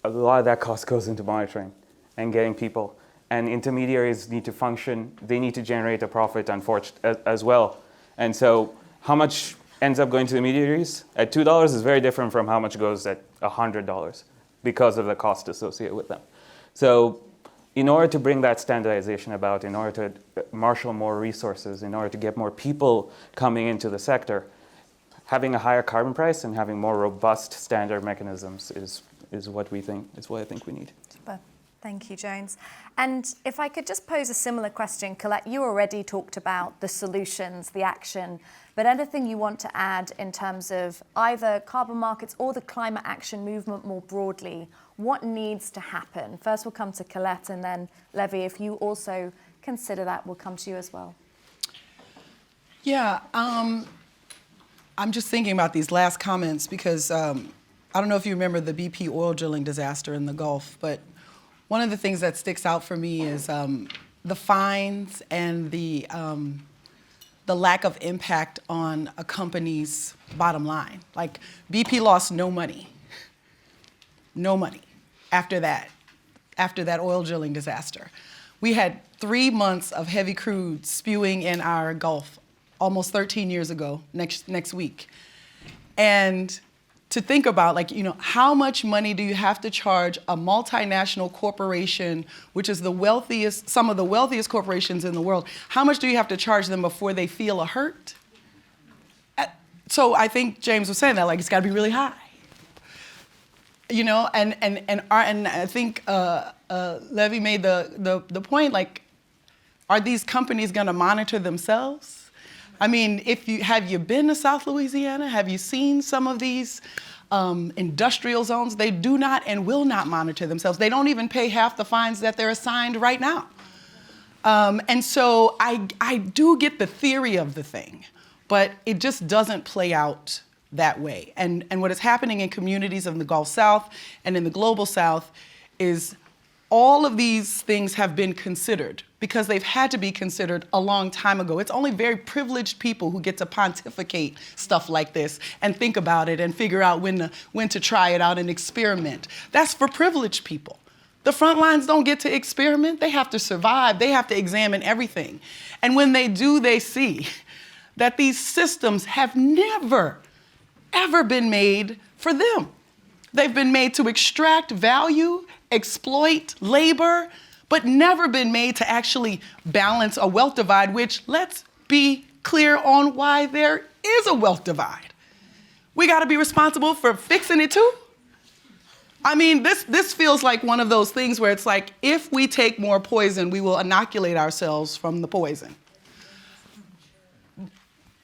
a lot of that cost goes into monitoring and getting people. And intermediaries need to function. They need to generate a profit, unfortunately, as well. And so how much ends up going to the intermediaries at $2 is very different from how much goes at $100 because of the cost associated with them. So in order to bring that standardization about, in order to marshal more resources, in order to get more people coming into the sector, having a higher carbon price and having more robust standard mechanisms is what I think we need. Super. Thank you, Jones. And if I could just pose a similar question, Colette, you already talked about the solutions, the action, but anything you want to add in terms of either carbon markets or the climate action movement more broadly, what needs to happen? First, we'll come to Colette, and then Levi, if you also consider that, we'll come to you as well. Yeah, I'm just thinking about these last comments because I don't know if you remember the BP oil drilling disaster in the Gulf, but one of the things that sticks out for me is the fines and the lack of impact on a company's bottom line. Like BP lost no money after that oil drilling disaster. We had 3 months of heavy crude spewing in our Gulf almost 13 years ago next week. And to think about, how much money do you have to charge a multinational corporation, which is some of the wealthiest corporations in the world, how much do you have to charge them before they feel a hurt? So I think James was saying that, it's got to be really high. And I think Levi made the point, are these companies going to monitor themselves? I mean, have you been to South Louisiana? Have you seen some of these industrial zones? They do not and will not monitor themselves. They don't even pay half the fines that they're assigned right now. And so I do get the theory of the thing, but it just doesn't play out that way. And what is happening in communities of the Gulf South and in the Global South is all of these things have been considered because they've had to be considered a long time ago. It's only very privileged people who get to pontificate stuff like this and think about it and figure out when to try it out and experiment. That's for privileged people. The front lines don't get to experiment. They have to survive. They have to examine everything. And when they do, they see that these systems have never, ever been made for them. They've been made to extract value, exploit labor, but never been made to actually balance a wealth divide, which, let's be clear on why there is a wealth divide. We got to be responsible for fixing it too. I mean, this feels like one of those things where it's like, if we take more poison, we will inoculate ourselves from the poison.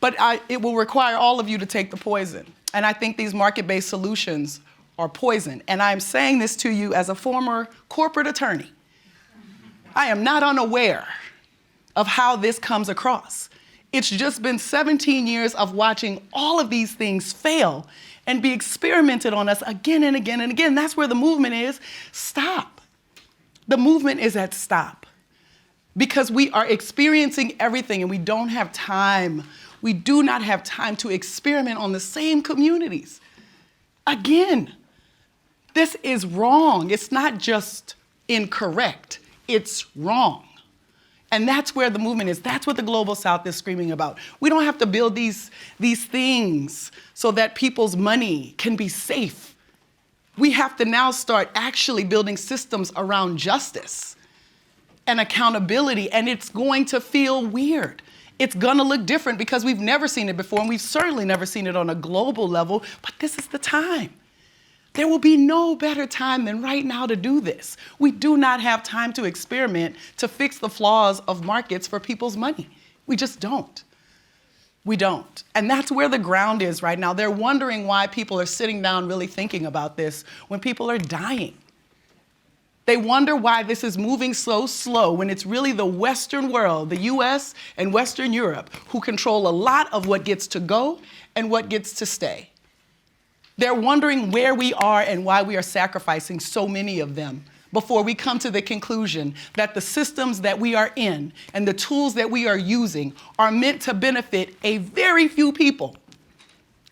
But it will require all of you to take the poison. And I think these market-based solutions are poison. And I'm saying this to you as a former corporate attorney. I am not unaware of how this comes across. It's just been 17 years of watching all of these things fail and be experimented on us again and again and again. That's where the movement is. Stop. The movement is at stop. Because we are experiencing everything and we don't have time. We do not have time to experiment on the same communities. Again, this is wrong. It's not just incorrect, it's wrong. And that's where the movement is. That's what the Global South is screaming about. We don't have to build these things so that people's money can be safe. We have to now start actually building systems around justice and accountability, and it's going to feel weird. It's gonna look different because we've never seen it before, and we've certainly never seen it on a global level, but this is the time. There will be no better time than right now to do this. We do not have time to experiment to fix the flaws of markets for people's money. We just don't. We don't. And that's where the ground is right now. They're wondering why people are sitting down really thinking about this when people are dying. They wonder why this is moving so slow when it's really the Western world, the US and Western Europe, who control a lot of what gets to go and what gets to stay. They're wondering where we are and why we are sacrificing so many of them before we come to the conclusion that the systems that we are in and the tools that we are using are meant to benefit a very few people,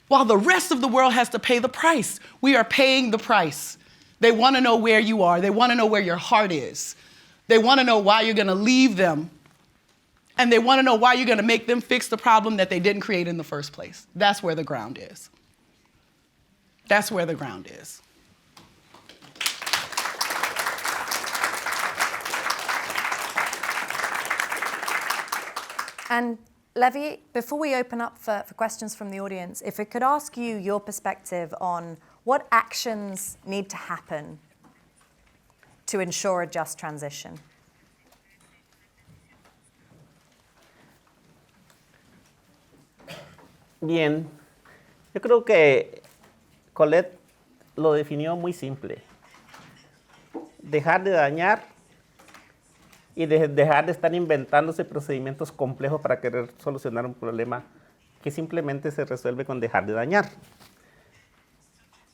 while the rest of the world has to pay the price. We are paying the price. They want to know where you are. They want to know where your heart is. They want to know why you're going to leave them. And they want to know why you're going to make them fix the problem that they didn't create in the first place. That's where the ground is. That's where the ground is. And Levy, before we open up for questions from the audience, if I could ask you your perspective on what actions need to happen to ensure a just transition? Bien, yo creo que Colette lo definió muy simple. Dejar de dañar y dejar de estar inventándose procedimientos complejos para querer solucionar un problema que simplemente se resuelve con dejar de dañar.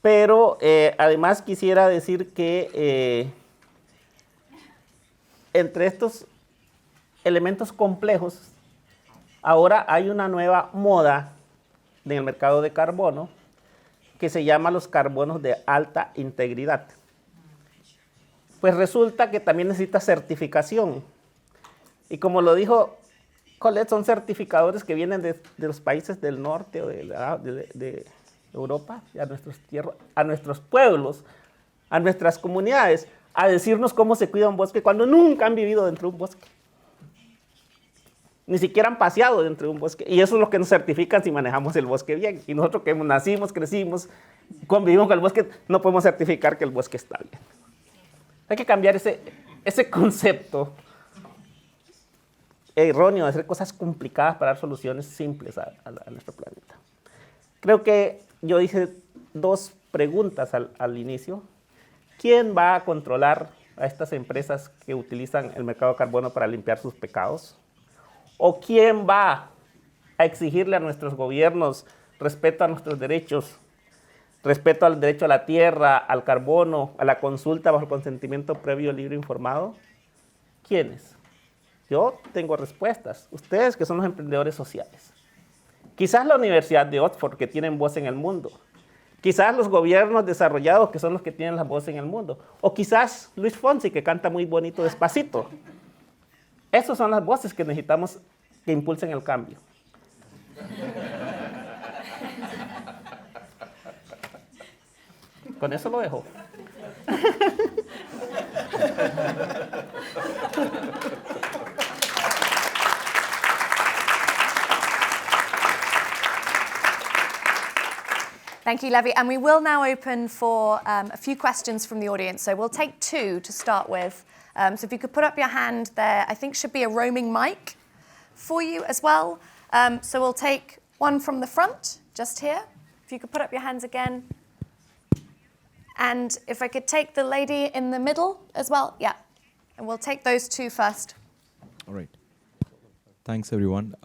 Pero además quisiera decir que entre estos elementos complejos, ahora hay una nueva moda en el mercado de carbono que se llama los carbonos de alta integridad. Pues resulta que también necesita certificación. Y como lo dijo Colette, son certificadores que vienen de los países del norte o de Europa, y a nuestros pueblos, a nuestras comunidades, a decirnos cómo se cuida un bosque cuando nunca han vivido dentro de un bosque. Ni siquiera han paseado dentro de un bosque. Y eso es lo que nos certifican si manejamos el bosque bien. Y nosotros que nacimos, crecimos, convivimos con el bosque, no podemos certificar que el bosque está bien. Hay que cambiar ese concepto erróneo de hacer cosas complicadas para dar soluciones simples a nuestro planeta. Creo que yo hice dos preguntas al inicio. ¿Quién va a controlar a estas empresas que utilizan el mercado de carbono para limpiar sus pecados? ¿O quién va a exigirle a nuestros gobiernos respeto a nuestros derechos, respeto al derecho a la tierra, al carbono, a la consulta bajo el consentimiento previo, libre e informado? ¿Quiénes? Yo tengo respuestas. Ustedes que son los emprendedores sociales. Quizás la Universidad de Oxford, que tienen voz en el mundo. Quizás los gobiernos desarrollados, que son los que tienen la voz en el mundo. O quizás Luis Fonsi, que canta muy bonito despacito. Esas son las voces que necesitamos que impulsen el cambio. Con eso lo dejo. Thank you, Levy. And we will now open for a few questions from the audience. So we'll take two to start with. So if you could put up your hand there, I think should be a roaming mic for you as well. So we'll take one from the front, just here. If you could put up your hands again. And if I could take the lady in the middle as well. Yeah. And we'll take those two first. All right. Thanks, everyone.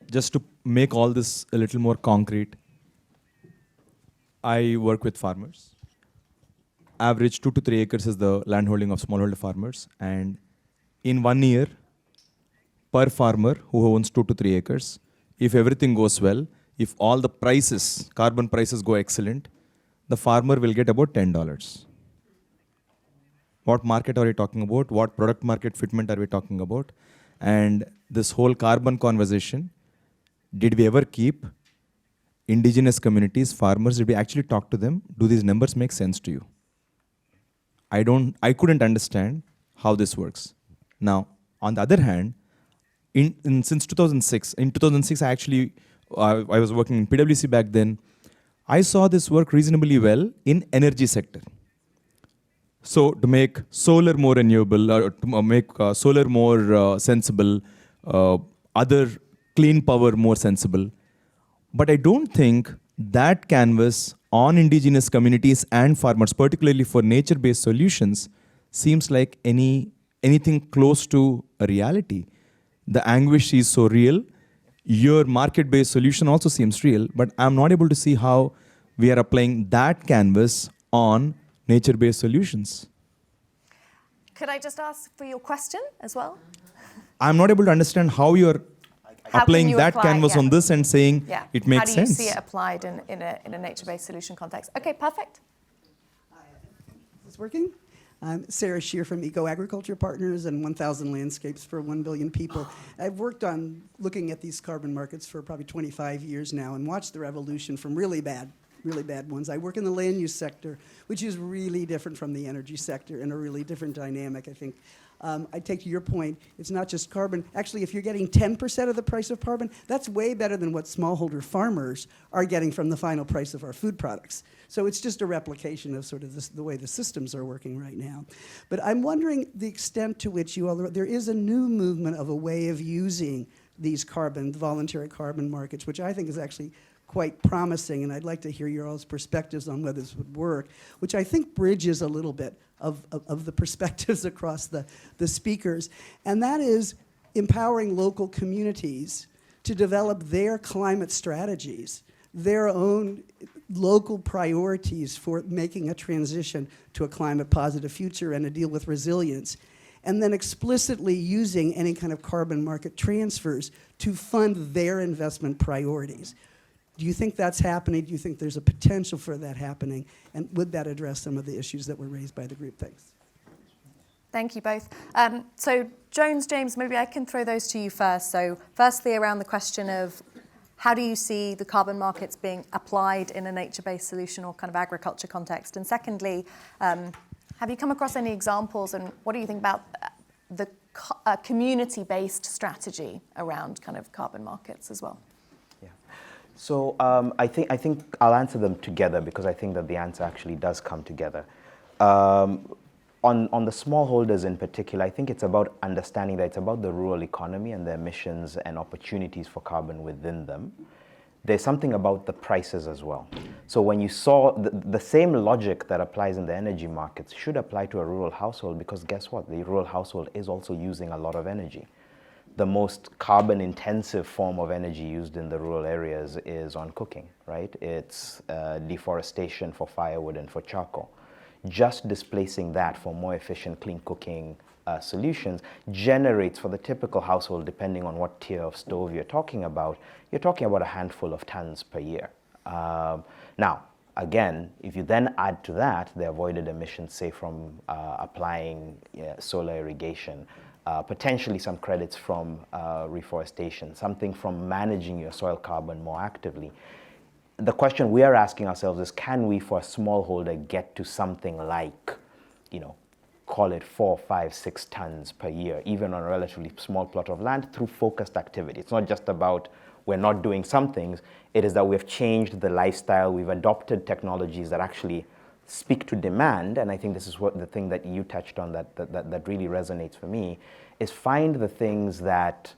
Just to make all this a little more concrete, I work with farmers. Average 2 to 3 acres is the landholding of smallholder farmers. And in 1 year, per farmer who owns 2 to 3 acres, if everything goes well, if all the prices, carbon prices go excellent, the farmer will get about $10. What market are we talking about? What product market fitment are we talking about? And this whole carbon conversation, did we ever keep indigenous communities, farmers, did we actually talk to them? Do these numbers make sense to you? I couldn't understand how this works. Now, on the other hand, since 2006, I was working in PwC back then, I saw this work reasonably well in energy sector. So to make solar more renewable, or to make solar more sensible, other clean power more sensible. But I don't think that canvas on indigenous communities and farmers, particularly for nature-based solutions, seems like anything close to a reality. The anguish is so real. Your market-based solution also seems real, but I'm not able to see how we are applying that canvas on nature-based solutions. Could I just ask for your question as well? I'm not able to understand how you're applying that canvas on this and saying it makes sense. How do you see it applied in a nature-based solution context? Okay, perfect. Hi, is this working? I'm Sarah Shear from Eco Agriculture Partners and 1,000 Landscapes for 1 billion people. I've worked on looking at these carbon markets for probably 25 years now and watched their evolution from really bad ones. I work in the land use sector, which is really different from the energy sector and a really different dynamic, I think. I take to your point, it's not just carbon. Actually, if you're getting 10% of the price of carbon, that's way better than what smallholder farmers are getting from the final price of our food products. So it's just a replication of sort of the way the systems are working right now. But I'm wondering the extent to which there is a new movement of a way of using these voluntary carbon markets, which I think is actually quite promising, and I'd like to hear your all's perspectives on whether this would work, which I think bridges a little bit of the perspectives across the speakers, and that is empowering local communities to develop their climate strategies, their own local priorities for making a transition to a climate positive future and a deal with resilience, and then explicitly using any kind of carbon market transfers to fund their investment priorities. Do you think that's happening? Do you think there's a potential for that happening? And would that address some of the issues that were raised by the group? Thanks. Thank you both. So Jones, James, maybe I can throw those to you first. So firstly, around the question of how do you see the carbon markets being applied in a nature-based solution or kind of agriculture context? And secondly, have you come across any examples, and what do you think about the community-based strategy around kind of carbon markets as well? So I think I'll answer them together because I think that the answer actually does come together. On the smallholders in particular, I think it's about understanding that it's about the rural economy and the emissions and opportunities for carbon within them. There's something about the prices as well. So when you saw the same logic that applies in the energy markets should apply to a rural household, because guess what? The rural household is also using a lot of energy. The most carbon-intensive form of energy used in the rural areas is on cooking, right? It's deforestation for firewood and for charcoal. Just displacing that for more efficient, clean cooking solutions generates, for the typical household, depending on what tier of stove you're talking about a handful of tons per year. Now, again, if you then add to that the avoided emissions, say from applying solar irrigation, potentially some credits from reforestation, something from managing your soil carbon more actively. The question we are asking ourselves is, can we, for a smallholder, get to something like, call it 4, 5, 6 tons per year, even on a relatively small plot of land, through focused activity? It's not just about we're not doing some things. It is that we've changed the lifestyle, we've adopted technologies that actually speak to demand, and I think this is what the thing that you touched on that really resonates for me, is find the things that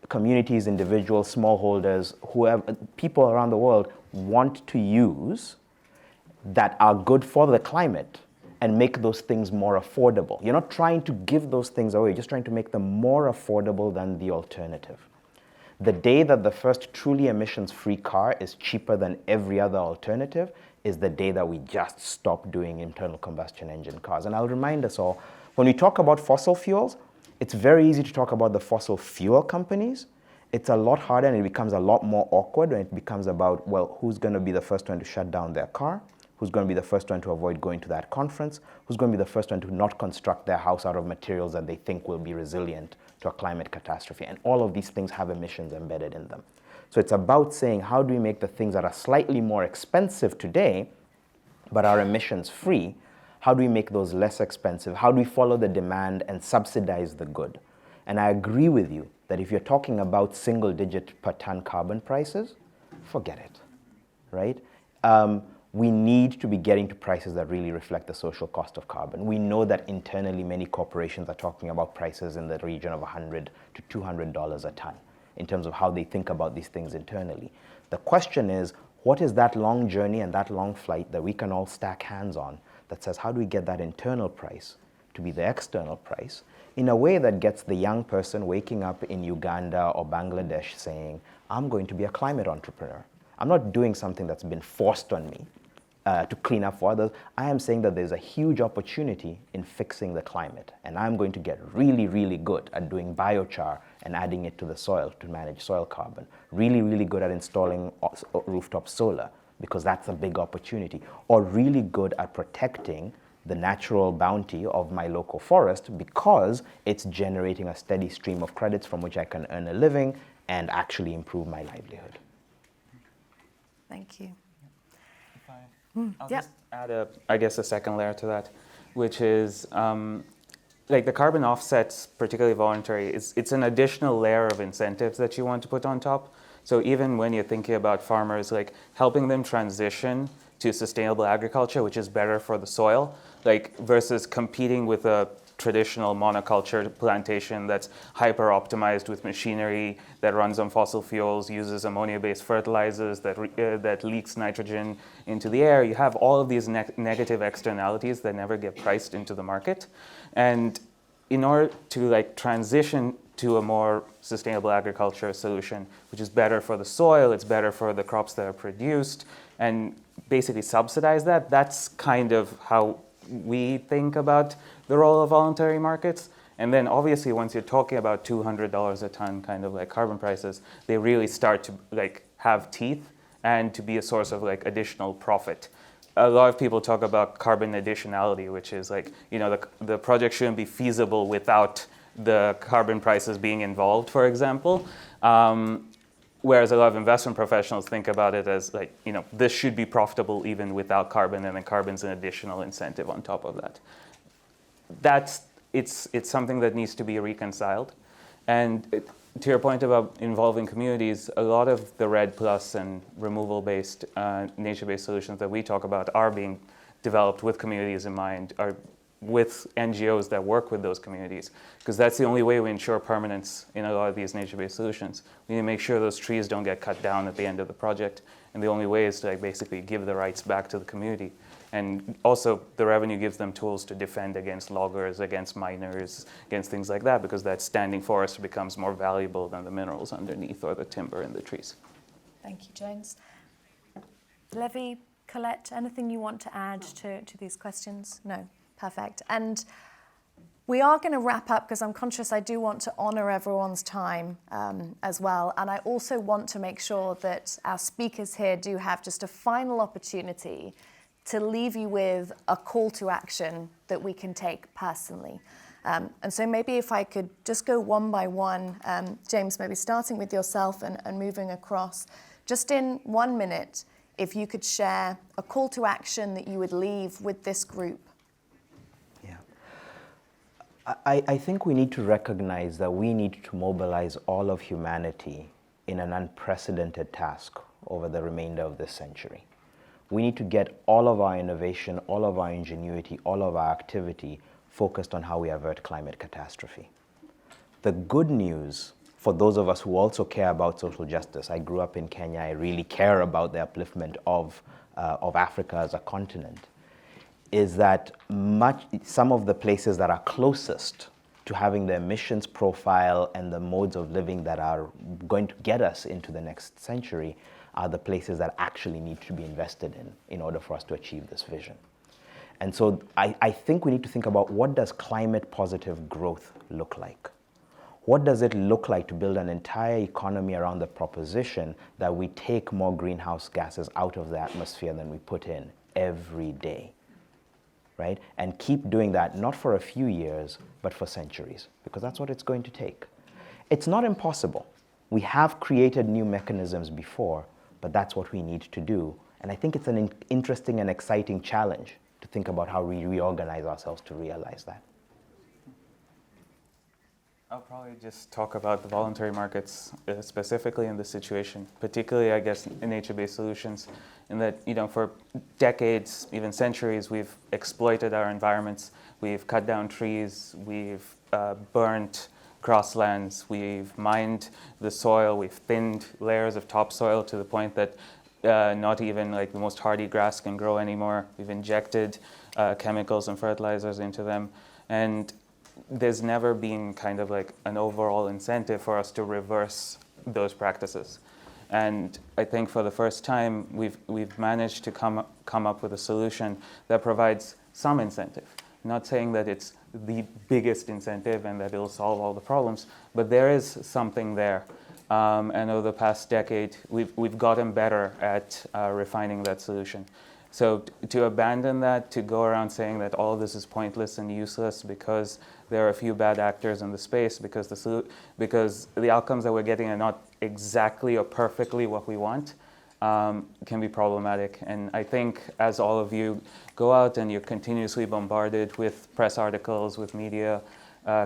communities, individuals, smallholders, whoever, people around the world want to use that are good for the climate, and make those things more affordable. You're not trying to give those things away, you're just trying to make them more affordable than the alternative. The day that the first truly emissions-free car is cheaper than every other alternative is the day that we just stop doing internal combustion engine cars. And I'll remind us all, when we talk about fossil fuels, it's very easy to talk about the fossil fuel companies. It's a lot harder, and it becomes a lot more awkward when it becomes about, well, who's going to be the first one to shut down their car? Who's going to be the first one to avoid going to that conference? Who's going to be the first one to not construct their house out of materials that they think will be resilient to a climate catastrophe? And all of these things have emissions embedded in them. So it's about saying, how do we make the things that are slightly more expensive today, but are emissions free, how do we make those less expensive? How do we follow the demand and subsidize the good? And I agree with you that if you're talking about single digit per ton carbon prices, forget it, right? We need to be getting to prices that really reflect the social cost of carbon. We know that internally many corporations are talking about prices in the region of $100 to $200 a ton in terms of how they think about these things internally. The question is, what is that long journey and that long flight that we can all stack hands on that says, how do we get that internal price to be the external price in a way that gets the young person waking up in Uganda or Bangladesh saying, I'm going to be a climate entrepreneur. I'm not doing something that's been forced on me to clean up for others. I am saying that there's a huge opportunity in fixing the climate, and I'm going to get really, really good at doing biochar and adding it to the soil to manage soil carbon. Really, really good at installing rooftop solar, because that's a big opportunity. Or really good at protecting the natural bounty of my local forest because it's generating a steady stream of credits from which I can earn a living and actually improve my livelihood. Thank you. I'll just add a second layer to that, which is like the carbon offsets, particularly voluntary, it's an additional layer of incentives that you want to put on top. So even when you're thinking about farmers, like helping them transition to sustainable agriculture, which is better for the soil, like versus competing with a traditional monoculture plantation that's hyper optimized with machinery that runs on fossil fuels, uses ammonia-based fertilizers that leaks nitrogen into the air. You have all of these negative externalities that never get priced into the market. And in order to like transition to a more sustainable agriculture solution, which is better for the soil, it's better for the crops that are produced, and basically subsidize that, that's kind of how we think about the role of voluntary markets. And then obviously once you're talking about $200 a ton kind of like carbon prices, they really start to like have teeth and to be a source of like additional profit. A lot of people talk about carbon additionality, which is like, you know, the project shouldn't be feasible without the carbon prices being involved, for example. Whereas a lot of investment professionals think about it as like, you know, this should be profitable even without carbon, and then carbon's an additional incentive on top of that. It's something that needs to be reconciled. And to your point about involving communities, a lot of the REDD+ and removal-based, nature-based solutions that we talk about are being developed with communities in mind, are with NGOs that work with those communities, because that's the only way we ensure permanence in a lot of these nature-based solutions. We need to make sure those trees don't get cut down at the end of the project, and the only way is to like basically give the rights back to the community. And also the revenue gives them tools to defend against loggers, against miners, against things like that, because that standing forest becomes more valuable than the minerals underneath or the timber in the trees. Thank you, James. Levy, Colette, anything you want to add to these questions? No? Perfect. And we are going to wrap up because I'm conscious I do want to honour everyone's time as well. And I also want to make sure that our speakers here do have just a final opportunity to leave you with a call to action that we can take personally. And so maybe if I could just go one by one, James, maybe starting with yourself and moving across, just in 1 minute, if you could share a call to action that you would leave with this group. I think we need to recognize that we need to mobilize all of humanity in an unprecedented task over the remainder of this century. We need to get all of our innovation, all of our ingenuity, all of our activity focused on how we avert climate catastrophe. The good news for those of us who also care about social justice, I grew up in Kenya, I really care about the upliftment of Africa as a continent, is that some of the places that are closest to having the emissions profile and the modes of living that are going to get us into the next century are the places that actually need to be invested in order for us to achieve this vision. And so I think we need to think about, what does climate positive growth look like? What does it look like to build an entire economy around the proposition that we take more greenhouse gases out of the atmosphere than we put in every day, right? And keep doing that, not for a few years, but for centuries, because that's what it's going to take. It's not impossible. We have created new mechanisms before, but that's what we need to do. And I think it's an interesting and exciting challenge to think about how we reorganize ourselves to realize that. I'll probably just talk about the voluntary markets specifically in this situation, particularly, I guess, in nature-based solutions, in that, for decades, even centuries, we've exploited our environments. We've cut down trees, we've burnt grasslands, we've mined the soil, we've thinned layers of topsoil to the point that not even like the most hardy grass can grow anymore. We've injected chemicals and fertilizers into them. And there's never been kind of like an overall incentive for us to reverse those practices. And I think for the first time, we've managed to come up with a solution that provides some incentive. I'm not saying that it's the biggest incentive and that it'll solve all the problems, but there is something there. And over the past decade, we've gotten better at refining that solution. So to abandon that, to go around saying that all of this is pointless and useless because there are a few bad actors in the space, because the outcomes that we're getting are not exactly or perfectly what we want, can be problematic. And I think as all of you go out and you're continuously bombarded with press articles, with media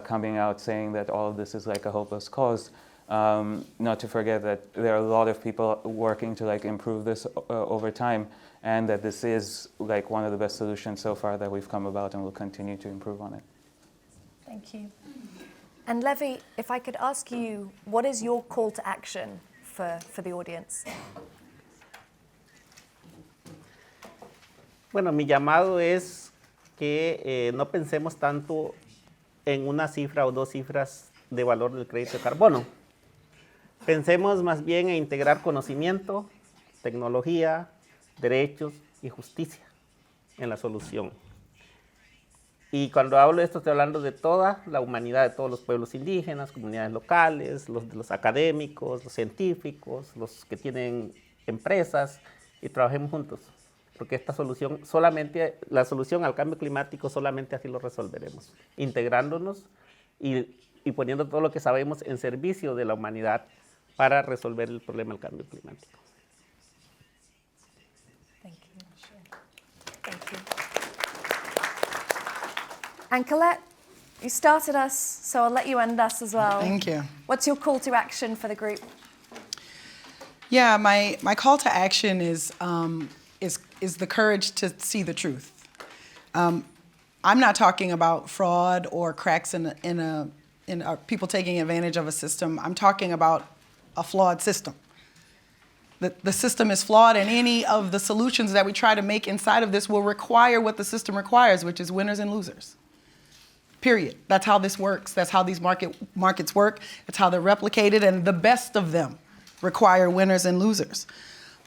coming out saying that all of this is like a hopeless cause, not to forget that there are a lot of people working to like improve this over time, and that this is like one of the best solutions so far that we've come about, and we'll continue to improve on it. Thank you. And Levi, if I could ask you, what is your call to action for the audience? Bueno, mi llamado es que no pensemos tanto en una cifra o dos cifras de valor del crédito de carbono. Pensemos más bien en integrar conocimiento, tecnología, derechos y justicia en la solución. Y cuando hablo de esto, estoy hablando de toda la humanidad, de todos los pueblos indígenas, comunidades locales, los académicos, los científicos, los que tienen empresas, y trabajemos juntos. Porque esta solución la solución al cambio climático solamente así lo resolveremos, integrándonos y poniendo todo lo que sabemos en servicio de la humanidad para resolver el problema del cambio climático. Thank you. Thank you. And Colette, you started us, so I'll let you end us as well. Thank you. What's your call to action for the group? Yeah, my call to action is the courage to see the truth. I'm not talking about fraud or cracks in people taking advantage of a system. I'm talking about a flawed system. The system is flawed, and any of the solutions that we try to make inside of this will require what the system requires, which is winners and losers. Period. That's how this works. That's how these markets work. It's how they're replicated, and the best of them require winners and losers.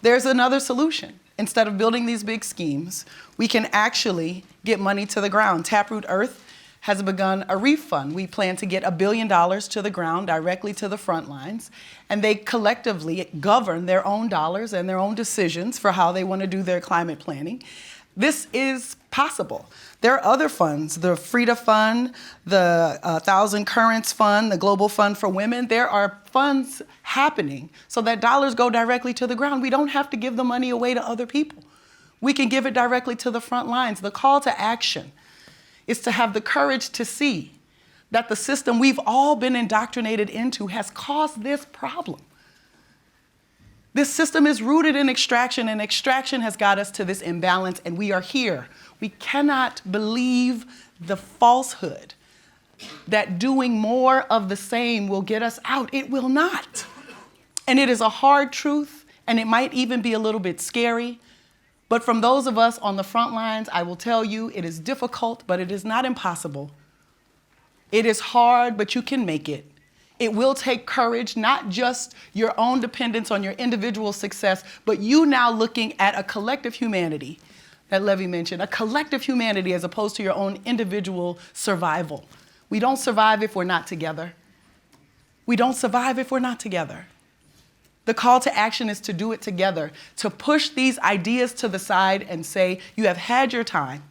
There's another solution. Instead of building these big schemes, we can actually get money to the ground. Taproot Earth has begun a refund. We plan to get $1 billion to the ground, directly to the front lines, and they collectively govern their own dollars and their own decisions for how they want to do their climate planning. This is possible. There are other funds, the Frida Fund, the Thousand Currents Fund, the Global Fund for Women. There are funds happening so that dollars go directly to the ground. We don't have to give the money away to other people. We can give it directly to the front lines. The call to action is to have the courage to see that the system we've all been indoctrinated into has caused this problem. This system is rooted in extraction, and extraction has got us to this imbalance, and we are here. We cannot believe the falsehood that doing more of the same will get us out. It will not. And it is a hard truth, and it might even be a little bit scary. But from those of us on the front lines, I will tell you it is difficult, but it is not impossible. It is hard, but you can make it. It will take courage, not just your own dependence on your individual success, but you now looking at a collective humanity that Levy mentioned, a collective humanity as opposed to your own individual survival. We don't survive if we're not together. We don't survive if we're not together. The call to action is to do it together, to push these ideas to the side and say, you have had your time.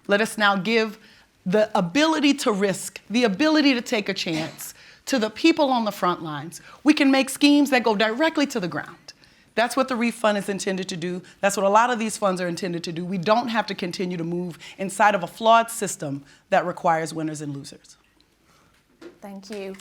Let us now give the ability to risk, the ability to take a chance to the people on the front lines. We can make schemes that go directly to the ground. That's what the REEF Fund is intended to do. That's what a lot of these funds are intended to do. We don't have to continue to move inside of a flawed system that requires winners and losers. Thank you.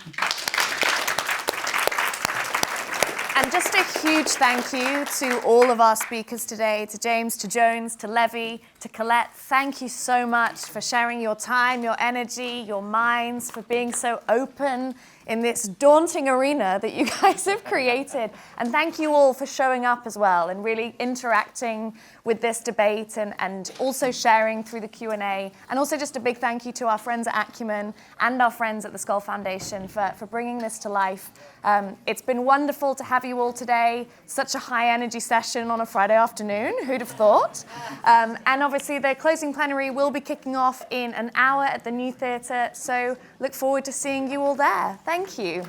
And just a huge thank you to all of our speakers today, to James, to Jones, to Levy, to Colette. Thank you so much for sharing your time, your energy, your minds, for being so open in this daunting arena that you guys have created. And thank you all for showing up as well and really interacting with this debate and also sharing through the Q&A. And also just a big thank you to our friends at Acumen and our friends at the Skoll Foundation for bringing this to life. It's been wonderful to have you all today. Such a high energy session on a Friday afternoon, who'd have thought? And obviously the closing plenary will be kicking off in an hour at the New Theatre, so look forward to seeing you all there. Thank you.